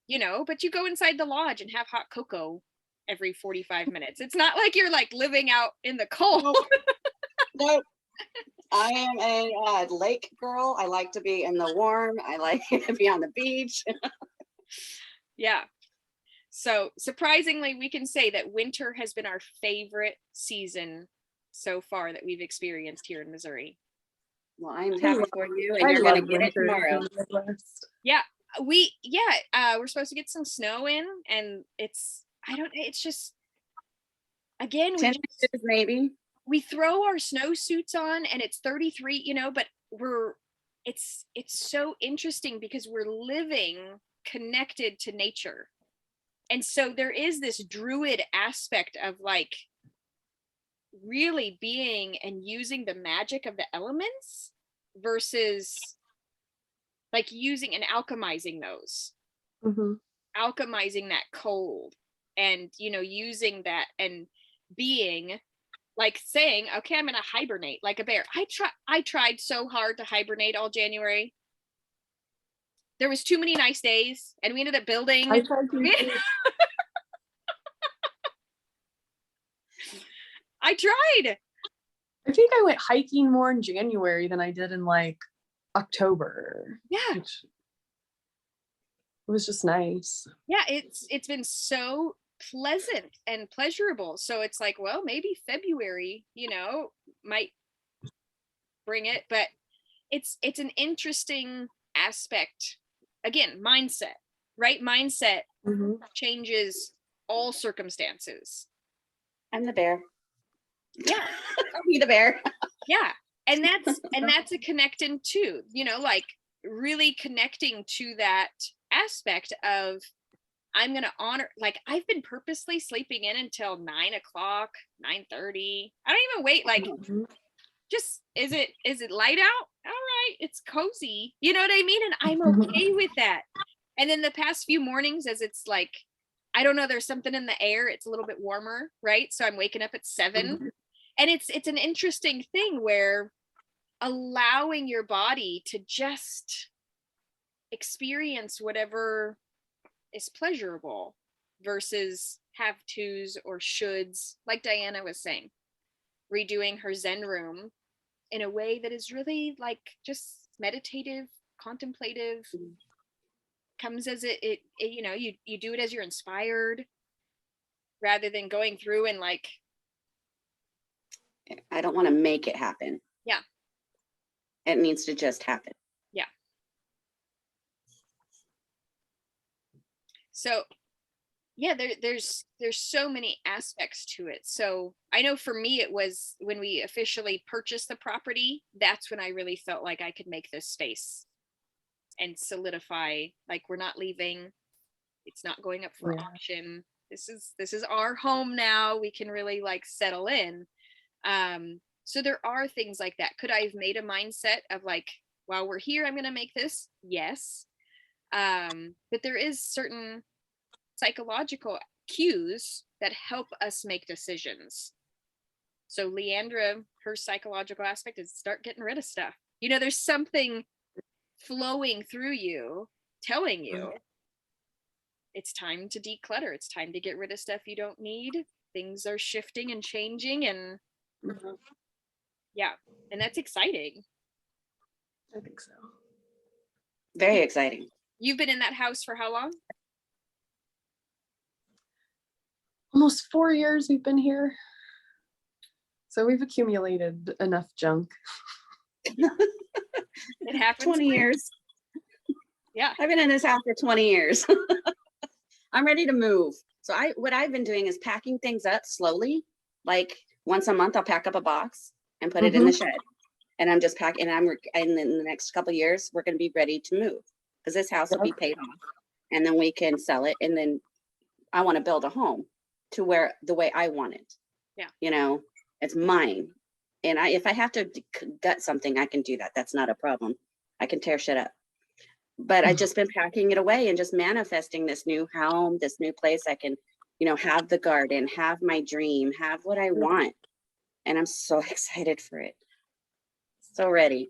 you know, but you go inside the lodge and have hot cocoa every 45 minutes. It's not like you're like living out in the cold. Nope. I am a lake girl. I like to be in the warm. I like to be on the beach. Yeah. So surprisingly, we can say that winter has been our favorite season so far that we've experienced here in Missouri. Well, I'm happy for you, and I you're going to love get it winter in tomorrow. the Midwest. Yeah, we're supposed to get some snow in, and it's just, again, 10 inches maybe. we throw our snowsuits on and it's 33, you know, but it's so interesting because we're living connected to nature. And so there is this druid aspect of like really being and using the magic of the elements versus like using and alchemizing those, alchemizing that cold, and, you know, using that and being like saying, okay, I'm going to hibernate like a bear. I tried so hard to hibernate all January. There was too many nice days, and we ended up building. I tried to. I tried. I think I went hiking more in January than I did in like October. Yeah. Which it was just nice. Yeah, it's been so pleasant and pleasurable. So it's like, well, maybe February, you know, might bring it, but it's an interesting aspect. Again, mindset, right? Mindset changes all circumstances. I'm the bear. Yeah. I'll be the bear. Yeah. And that's a connecting too, you know, like really connecting to that aspect of, I'm going to honor, like I've been purposely sleeping in until 9 o'clock, 9:30. I don't even wait. Like, just, is it light out? All right. It's cozy. You know what I mean? And I'm okay with that. And then the past few mornings, as it's like, I don't know, there's something in the air. It's a little bit warmer, right? So I'm waking up at 7. And it's an interesting thing where allowing your body to just experience whatever is pleasurable versus have tos or shoulds, like Diana was saying, redoing her Zen room in a way that is really like just meditative, contemplative, comes as it you know, you do it as you're inspired rather than going through and like, I don't want to make it happen. Yeah. It needs to just happen. Yeah. So yeah, there's so many aspects to it. So I know for me, it was when we officially purchased the property, that's when I really felt like I could make this space and solidify, like, we're not leaving. It's not going up for auction. This is our home now. We can really like settle in. So there are things like that. Could I have made a mindset of like, while we're here, I'm going to make this? Yes. But there is certain psychological cues that help us make decisions. So Leandra, her psychological aspect is start getting rid of stuff. You know, there's something flowing through you, telling you it's time to declutter. It's time to get rid of stuff you don't need. Things are shifting and changing, and yeah, and that's exciting. I think so. Very exciting. You've been in that house for how long? Almost 4 years we've been here. So we've accumulated enough junk. It happens. 20 years. Yeah. I've been in this house for 20 years. I'm ready to move. So what I've been doing is packing things up slowly. Like once a month, I'll pack up a box and put it in the shed. And I'm just packing, and in the next couple of years, we're going to be ready to move because this house will be paid off, and then we can sell it. And then I want to build a home to where the way I want it. Yeah. You know, it's mine. And if I have to gut something, I can do that. That's not a problem. I can tear shit up. but I've just been packing it away and just manifesting this new home, this new place. I can, have the garden, have my dream, have what I want. And I'm so excited for it. So ready.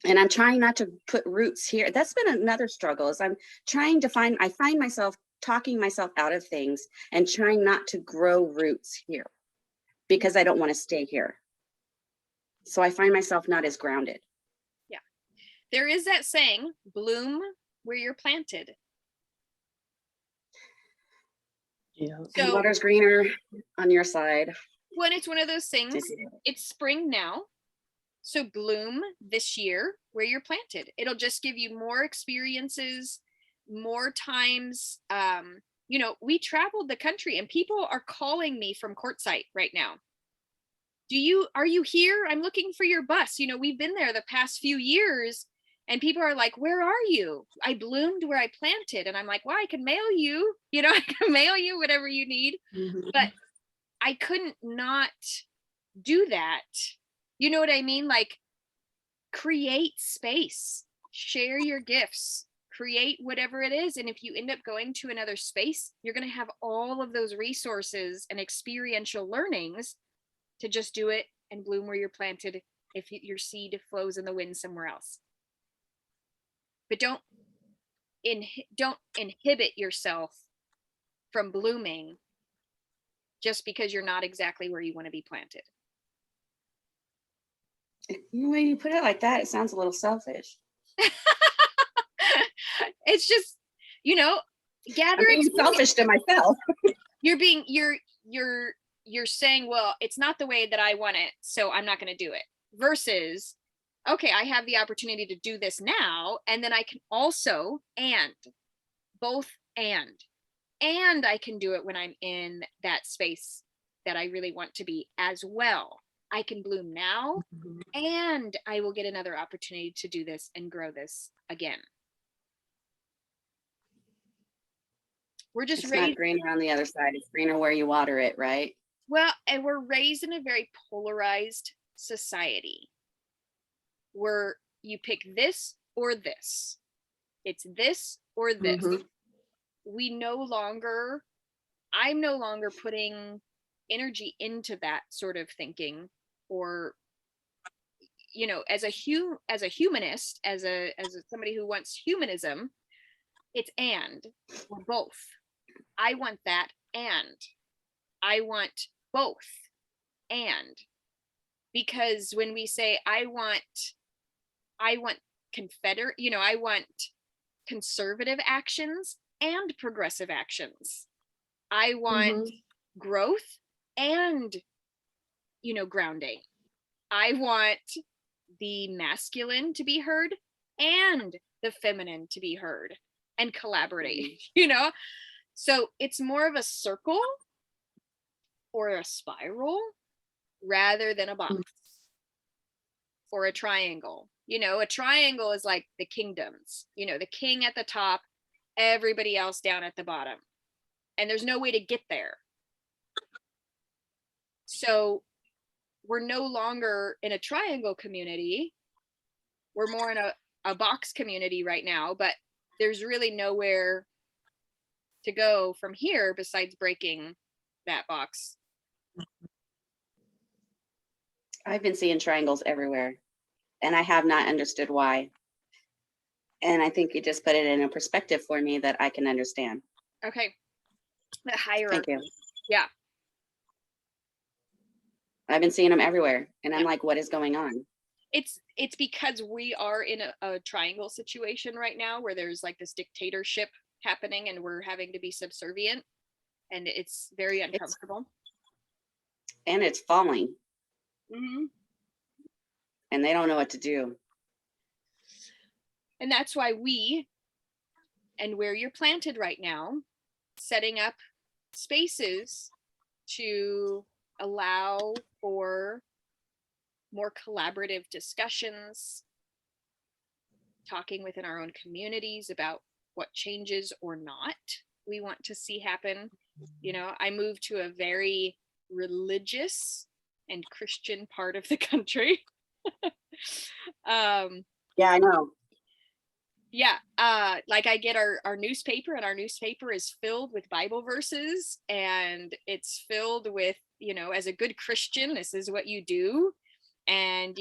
And I'm trying not to put roots here. That's been another struggle, is I'm trying to I find myself talking myself out of things and trying not to grow roots here because I don't want to stay here. So I find myself not as grounded. Yeah. There is that saying, bloom where you're planted. Yeah. And So water's greener on your side. when it's one of those things, it's spring now. So bloom this year where you're planted. It'll just give you more experiences, more times. We traveled the country and people are calling me from Quartzsite right now. Are you here? I'm looking for your bus. We've been there the past few years and people are like, where are you? I bloomed where I planted. And I'm like, well, I can mail you, I can mail you whatever you need. Mhm. But I couldn't not do that. You know what I mean? Like, create space, share your gifts, create whatever it is. And if you end up going to another space, you're going to have all of those resources and experiential learnings to just do it and bloom where you're planted if your seed flows in the wind somewhere else. But don't inhibit yourself from blooming just because you're not exactly where you want to be planted. When you put it like that, it sounds a little selfish. It's just, gather I'm being selfish to myself. You're saying, well, it's not the way that I want it, so I'm not going to do it. Versus, okay, I have the opportunity to do this now, and then I can also, and I can do it when I'm in that space that I really want to be as well. I can bloom now, and I will get another opportunity to do this and grow this again. We're just It's raised, not greener on the other side. It's greener where you water it, right? well, and we're raised in a very polarized society where you pick this or this. It's this or this. Mhm. I'm no longer putting energy into that sort of thinking, or as a humanist, as somebody who wants humanism, it's or both. I want that, and I want both, and because when we say I want I want conservative actions and progressive actions. I want growth and grounding. I want the masculine to be heard and the feminine to be heard and collaborate, So it's more of a circle or a spiral rather than a box or a triangle. A triangle is like the kingdoms, the king at the top, everybody else down at the bottom. And there's no way to get there. So we're no longer in a triangle community. We're more in a box community right now, but there's really nowhere to go from here besides breaking that box. I've been seeing triangles everywhere, and I have not understood why. And I think you just put it in a perspective for me that I can understand. Okay. The hierarchy. Thank you. Yeah. I've been seeing them everywhere, and I'm like, what is going on? It's because we are in a triangle situation right now where there's like this dictatorship happening and we're having to be subservient, and it's very uncomfortable. And it's falling. Mm-hmm. And they don't know what to do. And that's why where you're planted right now, setting up spaces to allow for more collaborative discussions, talking within our own communities about what changes or not we want to see happen. I moved to a very religious and Christian part of the country. Yeah, I know. Yeah, like I get our newspaper, and our newspaper is filled with Bible verses, and it's filled with, as a good Christian, this is what you do. And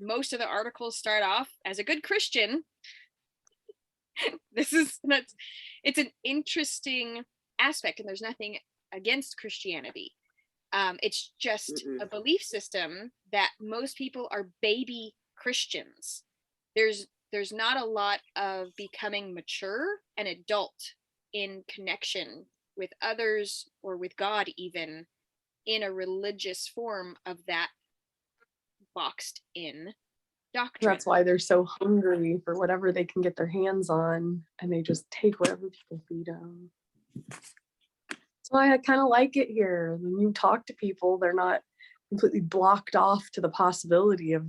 most of the articles start off, as a good Christian, it's an interesting aspect, and there's nothing against Christianity. It's just a belief system that most people are baby Christians. There's not a lot of becoming mature and adult in connection with others or with God, even in a religious form of that boxed in doctrine. That's why they're so hungry for whatever they can get their hands on, and they just take whatever people feed them. So I kind of like it here. When you talk to people, they're not completely blocked off to the possibility of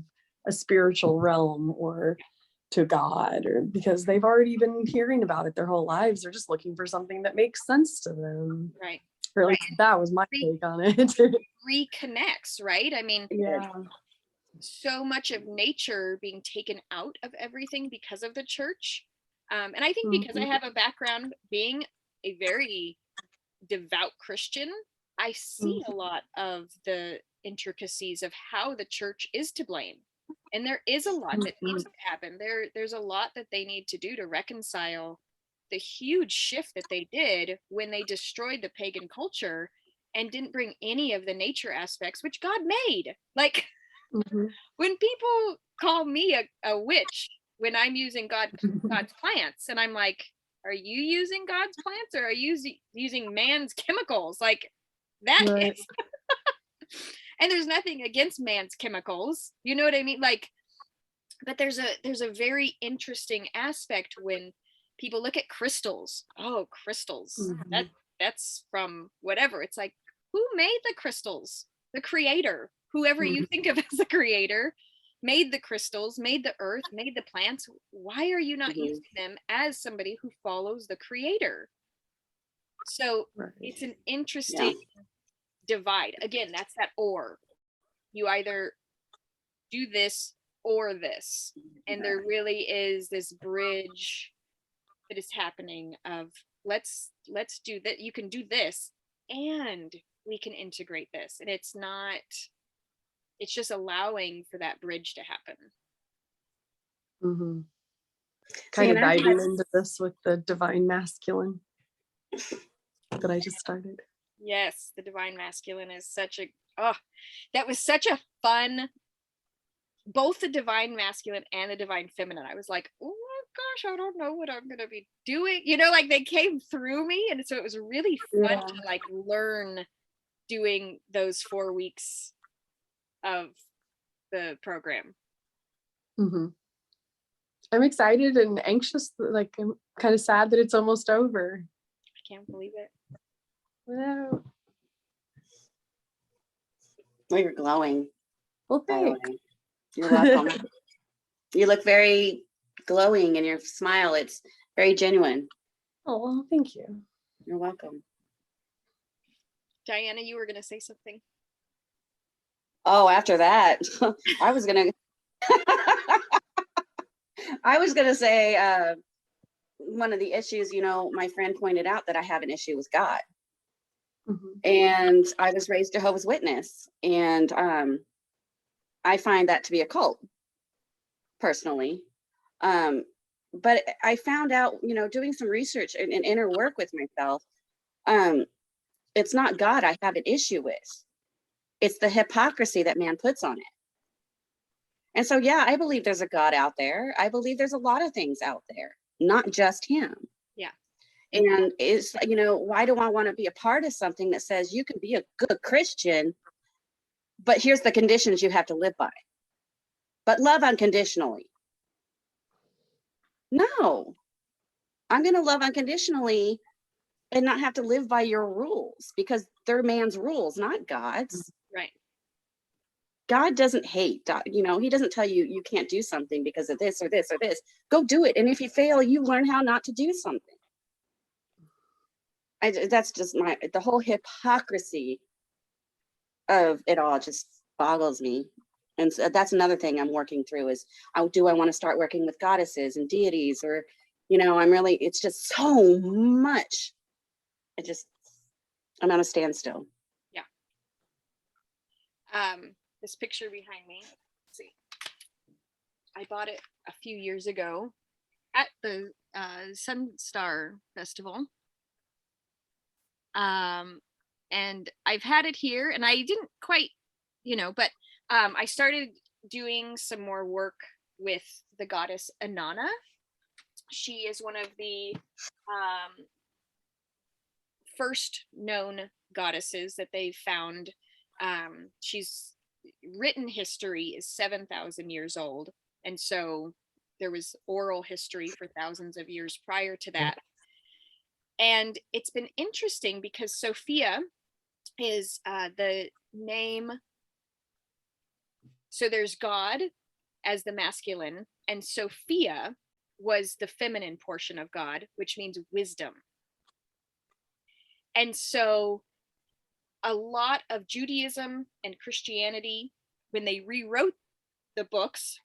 a spiritual realm or to God, or because they've already been hearing about it their whole lives. They're just looking for something that makes sense to them. Right. Or at least that was my take on it. Reconnects, right? I mean, Yeah. so much of nature being taken out of everything because of the church. And I think because I have a background being a very devout Christian, I see a lot of the intricacies of how the church is to blame. And there is a lot that needs to happen. There's a lot that they need to do to reconcile the huge shift that they did when they destroyed the pagan culture and didn't bring any of the nature aspects, which God made. Like, when people call me a witch when I'm using God's plants, and I'm like, are you using God's plants, or are you using man's chemicals? Like, that is. And there's nothing against man's chemicals, you know what I mean? Like, but there's a very interesting aspect when people look at crystals. Oh, crystals. That's from whatever. It's like, who made the crystals? The creator. Whoever you think of as the creator made the crystals, made the earth, made the plants. Why are you not using them as somebody who follows the creator? So it's an interesting divide. Again, that's that or. You either do this or this. And there really is this bridge that is happening of let's do that. You can do this and we can integrate this. And it's just allowing for that bridge to happen. Kind of diving into this with the divine masculine that I just started. Yes, the divine masculine is that was such a fun, both the divine masculine and the divine feminine. I was like, oh my gosh, I don't know what I'm gonna be doing. Like they came through me, and so it was really fun to like learn doing those 4 weeks of the program. I'm excited and anxious. Like, I'm kind of sad that it's almost over. I can't believe it. Wow. Well, you're glowing. Well, thanks. You're welcome. You look very glowing, and your smile, it's very genuine. Oh, thank you. You're welcome. Diana, you were going to say something. Oh, after that, I was going to say, one of the issues, my friend pointed out that I have an issue with God. And I was raised Jehovah's Witness, and I find that to be a cult, personally. But I found out, doing some research and inner work with myself, it's not God I have an issue with. It's the hypocrisy that man puts on it. And so, yeah, I believe there's a God out there. I believe there's a lot of things out there, not just him. Yeah. And it's, why do I want to be a part of something that says you can be a good Christian, but here's the conditions you have to live by. But love unconditionally. No, I'm going to love unconditionally and not have to live by your rules, because they're man's rules, not God's. Right. God doesn't hate, he doesn't tell you you can't do something because of this or this or this. Go do it. And if you fail, you learn how not to do something. That's just the whole hypocrisy of it all just boggles me. And so that's another thing I'm working through is, do I want to start working with goddesses and deities, or, it's just so much. I'm on a standstill. Yeah. This picture behind me, let's see. I bought it a few years ago at the Sunstar Festival. And I've had it here, and I didn't quite, but I started doing some more work with the goddess Anana. She is one of the first known goddesses that they've found. She's written history is 7,000 years old, and so there was oral history for thousands of years prior to that. And it's been interesting because Sophia is the name. So there's God as the masculine, and Sophia was the feminine portion of God, which means wisdom. And so a lot of Judaism and Christianity, when they rewrote the books,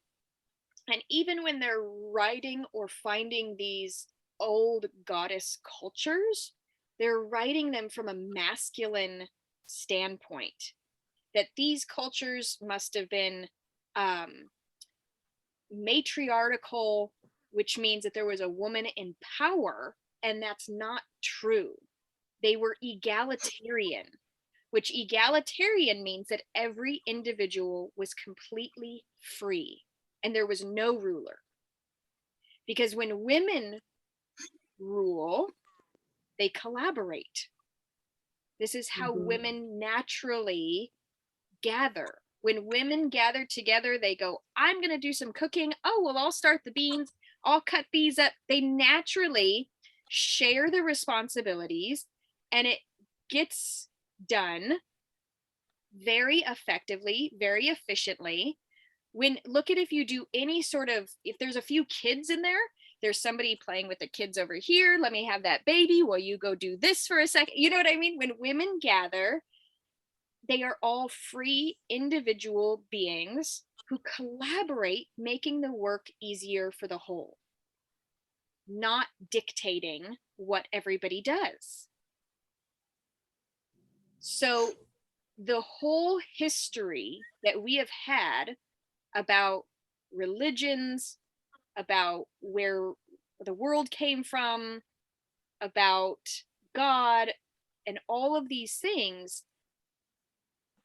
and even when they're writing or finding these old goddess cultures, they're writing them from a masculine standpoint, that these cultures must have been matriarchal, which means that there was a woman in power, and that's not true. They were egalitarian, which egalitarian means that every individual was completely free and there was no ruler. Because when women rule, they collaborate. This is how women naturally gather. When women gather together, they go, I'm going to do some cooking. Oh, well, I'll start the beans. I'll cut these up. They naturally share the responsibilities, and it gets done very effectively, very efficiently. Look at if you do any sort of, if there's a few kids in there, there's somebody playing with the kids over here. Let me have that baby while you go do this for a second. You know what I mean? When women gather, they are all free individual beings who collaborate, making the work easier for the whole, not dictating what everybody does. So the whole history that we have had about religions, about where the world came from, about God, and all of these things,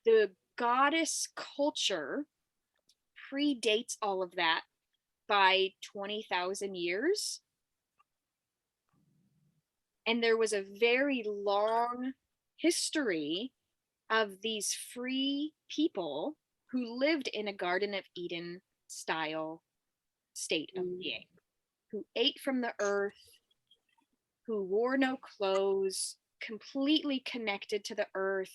the goddess culture predates all of that by 20,000 years. And there was a very long history of these free people who lived in a Garden of Eden style state of being, who ate from the earth, who wore no clothes, completely connected to the earth,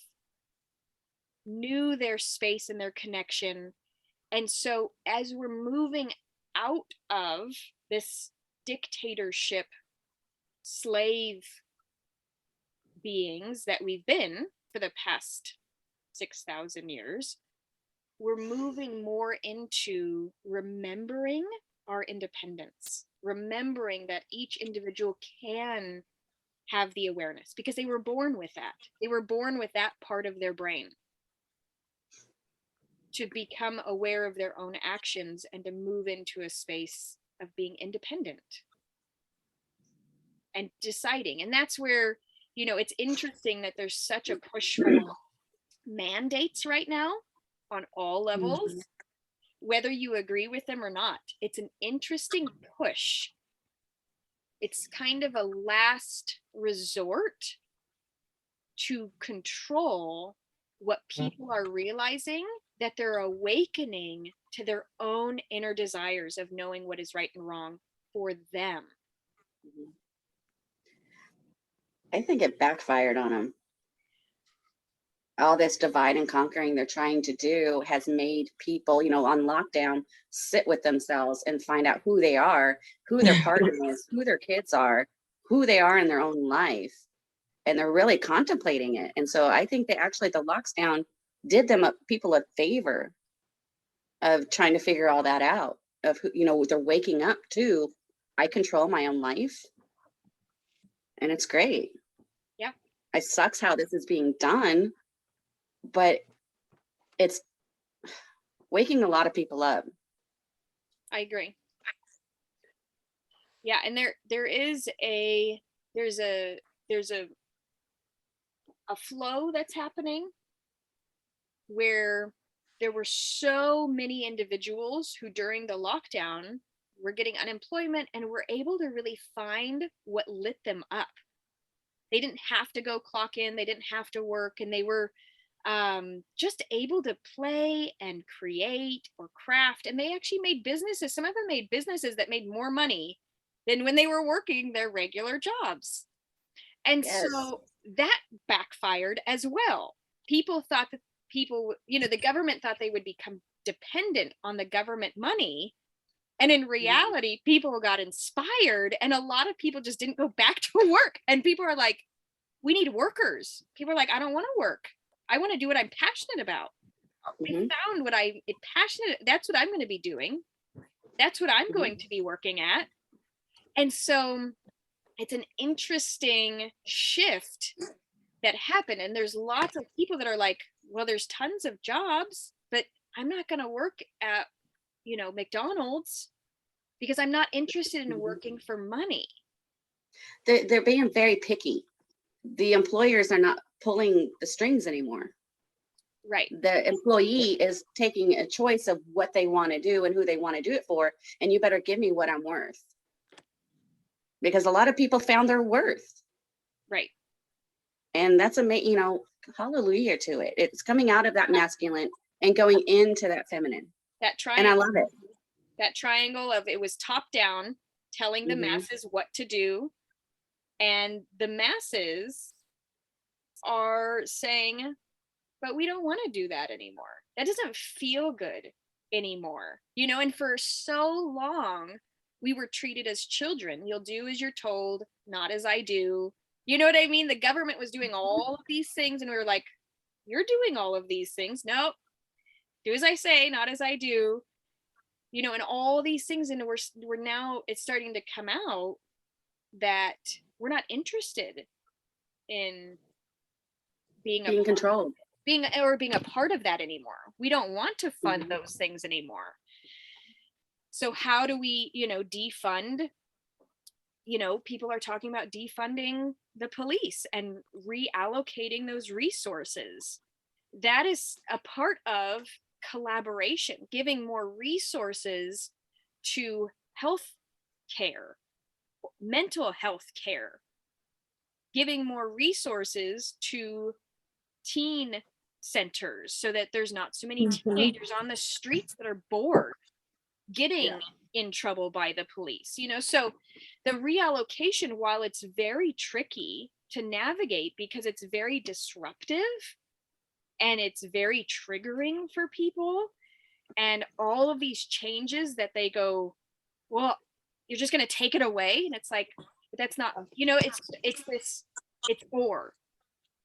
knew their space and their connection. And so as we're moving out of this dictatorship, slave beings that we've been for the past 6,000 years, we're moving more into remembering our independence, remembering that each individual can have the awareness because they were born with that. They were born with that part of their brain to become aware of their own actions and to move into a space of being independent and deciding. And that's where, it's interesting that there's such a push for mandates right now on all levels, whether you agree with them or not. It's an interesting push. It's kind of a last resort to control what people are realizing, that they're awakening to their own inner desires of knowing what is right and wrong for them. I think it backfired on them. All this divide and conquering they're trying to do has made people, on lockdown, sit with themselves and find out who they are, who their partner is, who their kids are, who they are in their own life. And they're really contemplating it. And so I think that actually the lockdown did people a favor of trying to figure all that out, of who, they're waking up to, I control my own life. And it's great. Yeah. It sucks how this is being done, but it's waking a lot of people up. I agree. Yeah, and there's a flow that's happening where there were so many individuals who during the lockdown were getting unemployment and were able to really find what lit them up. They didn't have to go clock in, they didn't have to work, and they were just able to play and create or craft. And they actually made businesses. Some of them made businesses that made more money than when they were working their regular jobs. And Yes. so that backfired as well. People thought that the government thought they would become dependent on the government money. And in reality, people got inspired, and a lot of people just didn't go back to work. And people are like, we need workers. People are like, I don't want to work. I want to do what I'm passionate about. I found what I'm passionate. That's what I'm going to be doing. That's what I'm going to be working at. And so it's an interesting shift that happened. And there's lots of people that are like, well, there's tons of jobs, but I'm not going to work at, McDonald's because I'm not interested in working for money. They're being very picky. The employers are not pulling the strings anymore. Right. The employee is taking a choice of what they want to do and who they want to do it for. And you better give me what I'm worth. Because a lot of people found their worth. Right. And that's hallelujah to it. It's coming out of that masculine and going into that feminine. That triangle. And I love it. That triangle of, it was top down, telling the masses what to do. And the masses are saying, but we don't want to do that anymore. That doesn't feel good anymore. And for so long, we were treated as children. You'll do as you're told, not as I do. You know what I mean? The government was doing all of these things, and we were like, you're doing all of these things. Nope. Do as I say, not as I do. And all these things, and we're now, it's starting to come out that we're not interested in being controlled, being a part of that anymore. We don't want to fund those things anymore. So how do we, defund? People are talking about defunding the police and reallocating those resources. That is a part of collaboration, giving more resources to health care, mental health care, giving more resources to teen centers so that there's not so many teenagers on the streets that are bored, getting in trouble by the police. So the reallocation, while it's very tricky to navigate because it's very disruptive and it's very triggering for people, and all of these changes that they go, well, you're just going to take it away. And it's like, but that's not, it's or,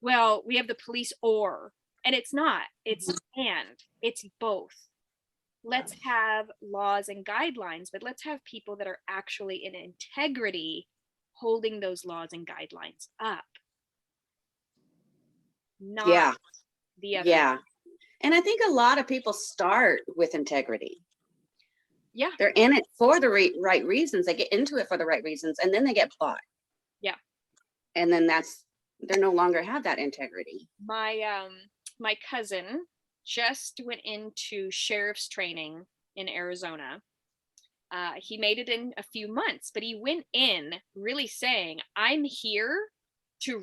well, we have the police and it's not, it's both. Let's have laws and guidelines, but let's have people that are actually in integrity holding those laws and guidelines up. Not the other. Yeah. And I think a lot of people start with integrity. Yeah. They're in it for the right reasons. They get into it for the right reasons, and then they get bought. Yeah. And then they no longer have that integrity. My cousin just went into sheriff's training in Arizona. He made it in a few months, but he went in really saying, I'm here to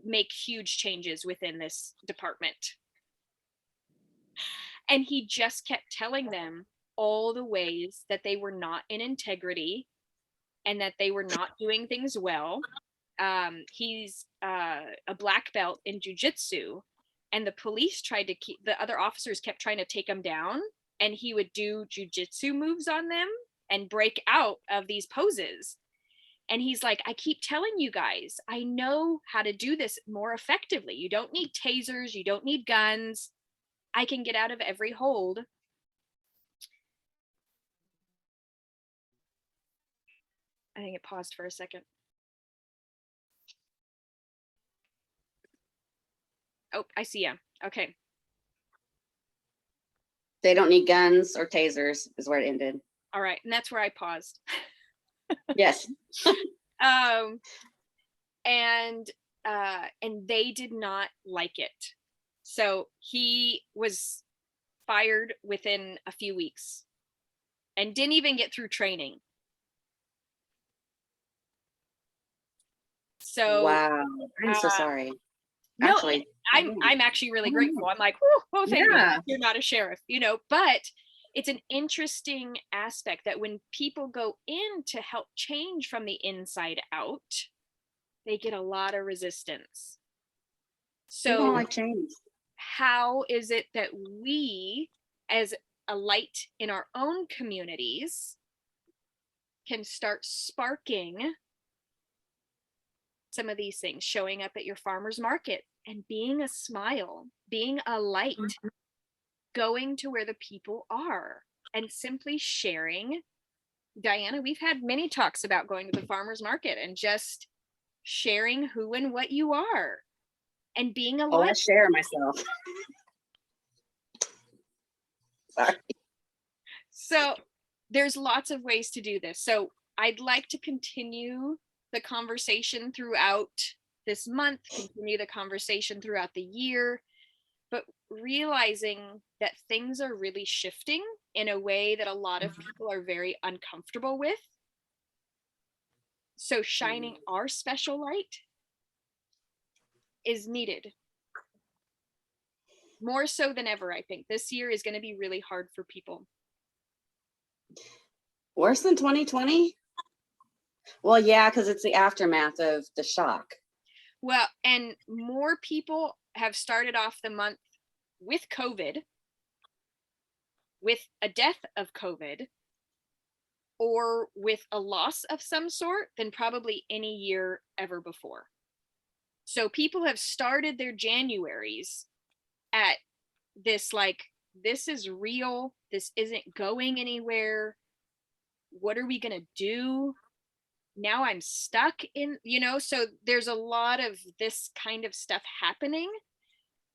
make huge changes within this department. And he just kept telling them all the ways that they were not in integrity and that they were not doing things well. He's a black belt in jiu-jitsu, and the police the other officers kept trying to take him down, and he would do jiu-jitsu moves on them and break out of these poses. And he's like, I keep telling you guys, I know how to do this more effectively. You don't need tasers. You don't need guns. I can get out of every hold I think it paused for a second. Oh, I see ya. Okay. They don't need guns or tasers is where it ended. All right. And that's where I paused. Yes. And they did not like it. So he was fired within a few weeks and didn't even get through training. So wow. I'm so sorry. No, Actually, I'm actually really grateful. I'm like, oh, thank you. You're not a sheriff, but it's an interesting aspect that when people go in to help change from the inside out, they get a lot of resistance. People don't So like change. how is it that we, as a light in our own communities, can start sparking some of these things, showing up at your farmer's market and being a smile, being a light, going to where the people are and simply sharing. Diana, we've had many talks about going to the farmer's market and just sharing who and what you are and being a Oh, I light. share myself. Sorry. So there's lots of ways to do this. So I'd like to continue the conversation throughout this month, continue the conversation throughout the year, but realizing that things are really shifting in a way that a lot of people are very uncomfortable with. So shining our special light is needed. More so than ever, I think. This year is going to be really hard for people. Worse than 2020? Well, yeah, because it's the aftermath of the shock. Well, and more people have started off the month with COVID, with a death of COVID, or with a loss of some sort than probably any year ever before. So people have started their Januaries at this, like, this is real. This isn't going anywhere. What are we going to do? Now I'm stuck in, so there's a lot of this kind of stuff happening.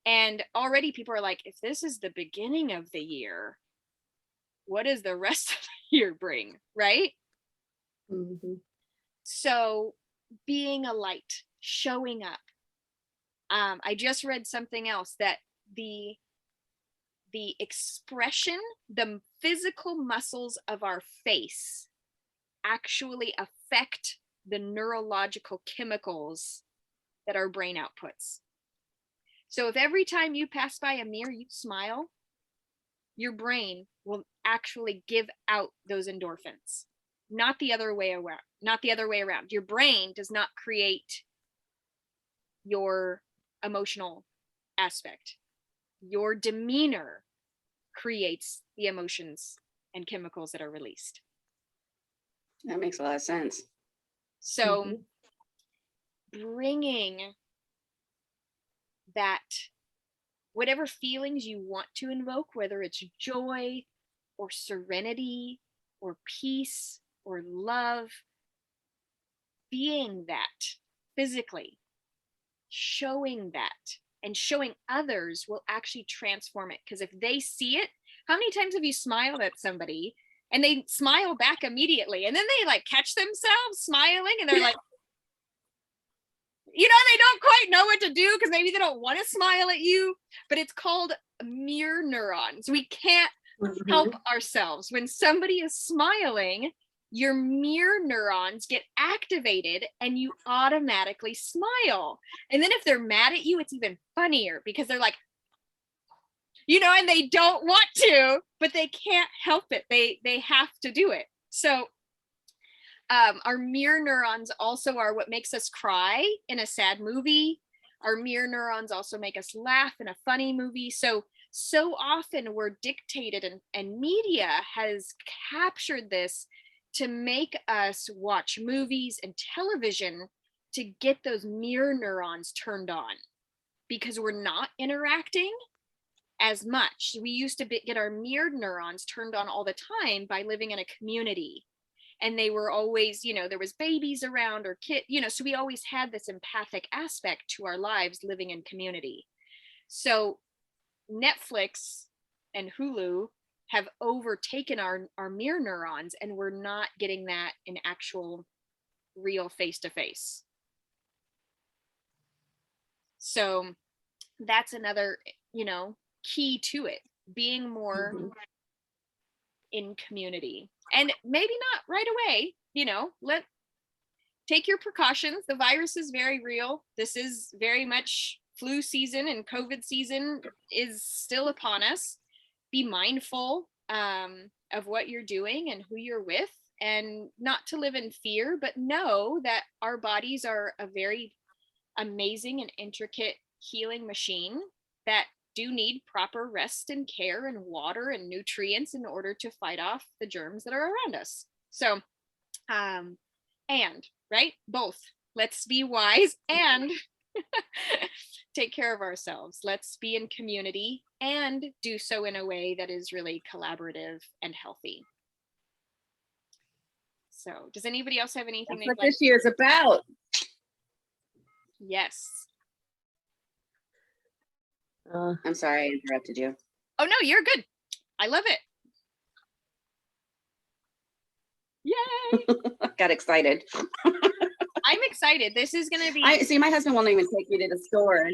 And already people are like, if this is the beginning of the year, what does the rest of the year bring? Right? Mm-hmm. So being a light, showing up. I just read something else that the expression, the physical muscles of our face actually affect the neurological chemicals that our brain outputs. So if every time you pass by a mirror, you smile, your brain will actually give out those endorphins, not the other way around. Your brain does not create your emotional aspect. Your demeanor creates the emotions and chemicals that are released. That makes a lot of sense. So bringing that, whatever feelings you want to invoke, whether it's joy or serenity or peace or love, being that physically, showing that and showing others will actually transform it. Because if they see it, how many times have you smiled at somebody and they smile back immediately and then they like catch themselves smiling and they're like, they don't quite know what to do because maybe they don't want to smile at you, but it's called mirror neurons. We can't help ourselves. When somebody is smiling, your mirror neurons get activated and you automatically smile. And then if they're mad at you, it's even funnier because they're like, and they don't want to, but they can't help it. They have to do it. So our mirror neurons also are what makes us cry in a sad movie. Our mirror neurons also make us laugh in a funny movie. So often we're dictated, and media has captured this to make us watch movies and television to get those mirror neurons turned on because we're not interacting as much. We used to get our mirror neurons turned on all the time by living in a community and they were always, you know, there was babies around or kid, you know, so we always had this empathic aspect to our lives living in community. So Netflix and Hulu have overtaken our mirror neurons, and we're not getting that in actual real face to face. So that's another, you know, key to it, being more in community. And maybe not right away, you know, take your precautions. The virus is very real. This is very much flu season, and COVID season is still upon us. Be mindful of what you're doing and who you're with, and not to live in fear, but know that our bodies are a very amazing and intricate healing machine that do need proper rest and care and water and nutrients in order to fight off the germs that are around us. So, and right, both. Let's be wise and take care of ourselves. Let's be in community and do so in a way that is really collaborative and healthy. So, does anybody else have anything? That's what this year is about. Yes. I'm sorry I interrupted you. Oh no, you're good. I love it. Yay! Got excited. I'm excited. This is gonna be. I see. My husband won't even take me to the store.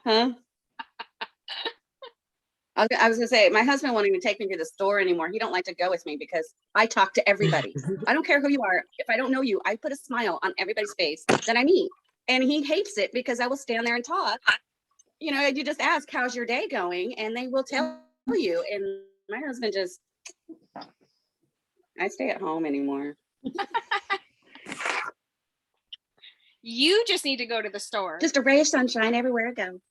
Huh? I was gonna say, my husband won't even take me to the store anymore. He don't like to go with me because I talk to everybody. I don't care who you are. If I don't know you, I put a smile on everybody's face that I meet. And he hates it because I will stand there and talk. You know, you just ask, how's your day going? And they will tell you. And my husband just, I stay at home anymore. You just need to go to the store. Just a ray of sunshine everywhere I go.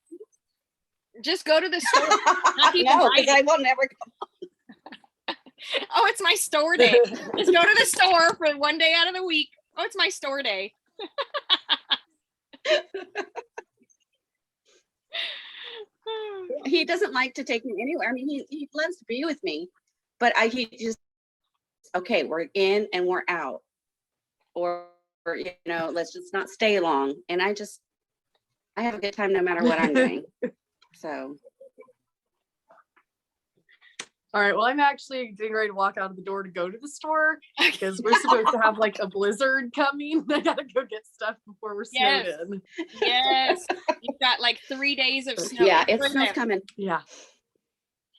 Just go to the store. No, because I will never go. Oh, it's my store day. Let's go to the store for one day out of the week. Oh, it's my store day. He doesn't like to take me anywhere. I mean, he loves to be with me, but he just, okay, we're in and we're out. Or, you know, let's just not stay long. And I have a good time no matter what I'm doing. So. All right, well, I'm actually getting ready to walk out of the door to go to the store because we're supposed to have like a blizzard coming. I gotta go get stuff before we're snowed in. Yes. You've got like 3 days of snow. Yeah, it's coming. Yeah.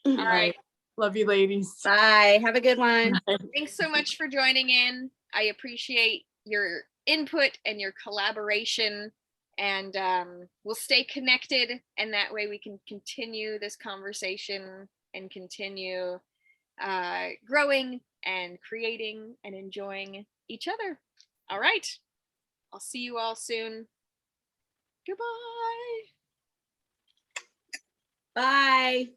All right. Love you, ladies. Bye. Have a good one. Thanks so much for joining in. I appreciate your input and your collaboration, and we'll stay connected, and that way we can continue this conversation and continue growing and creating and enjoying each other. All right. I'll see you all soon. Goodbye. Bye.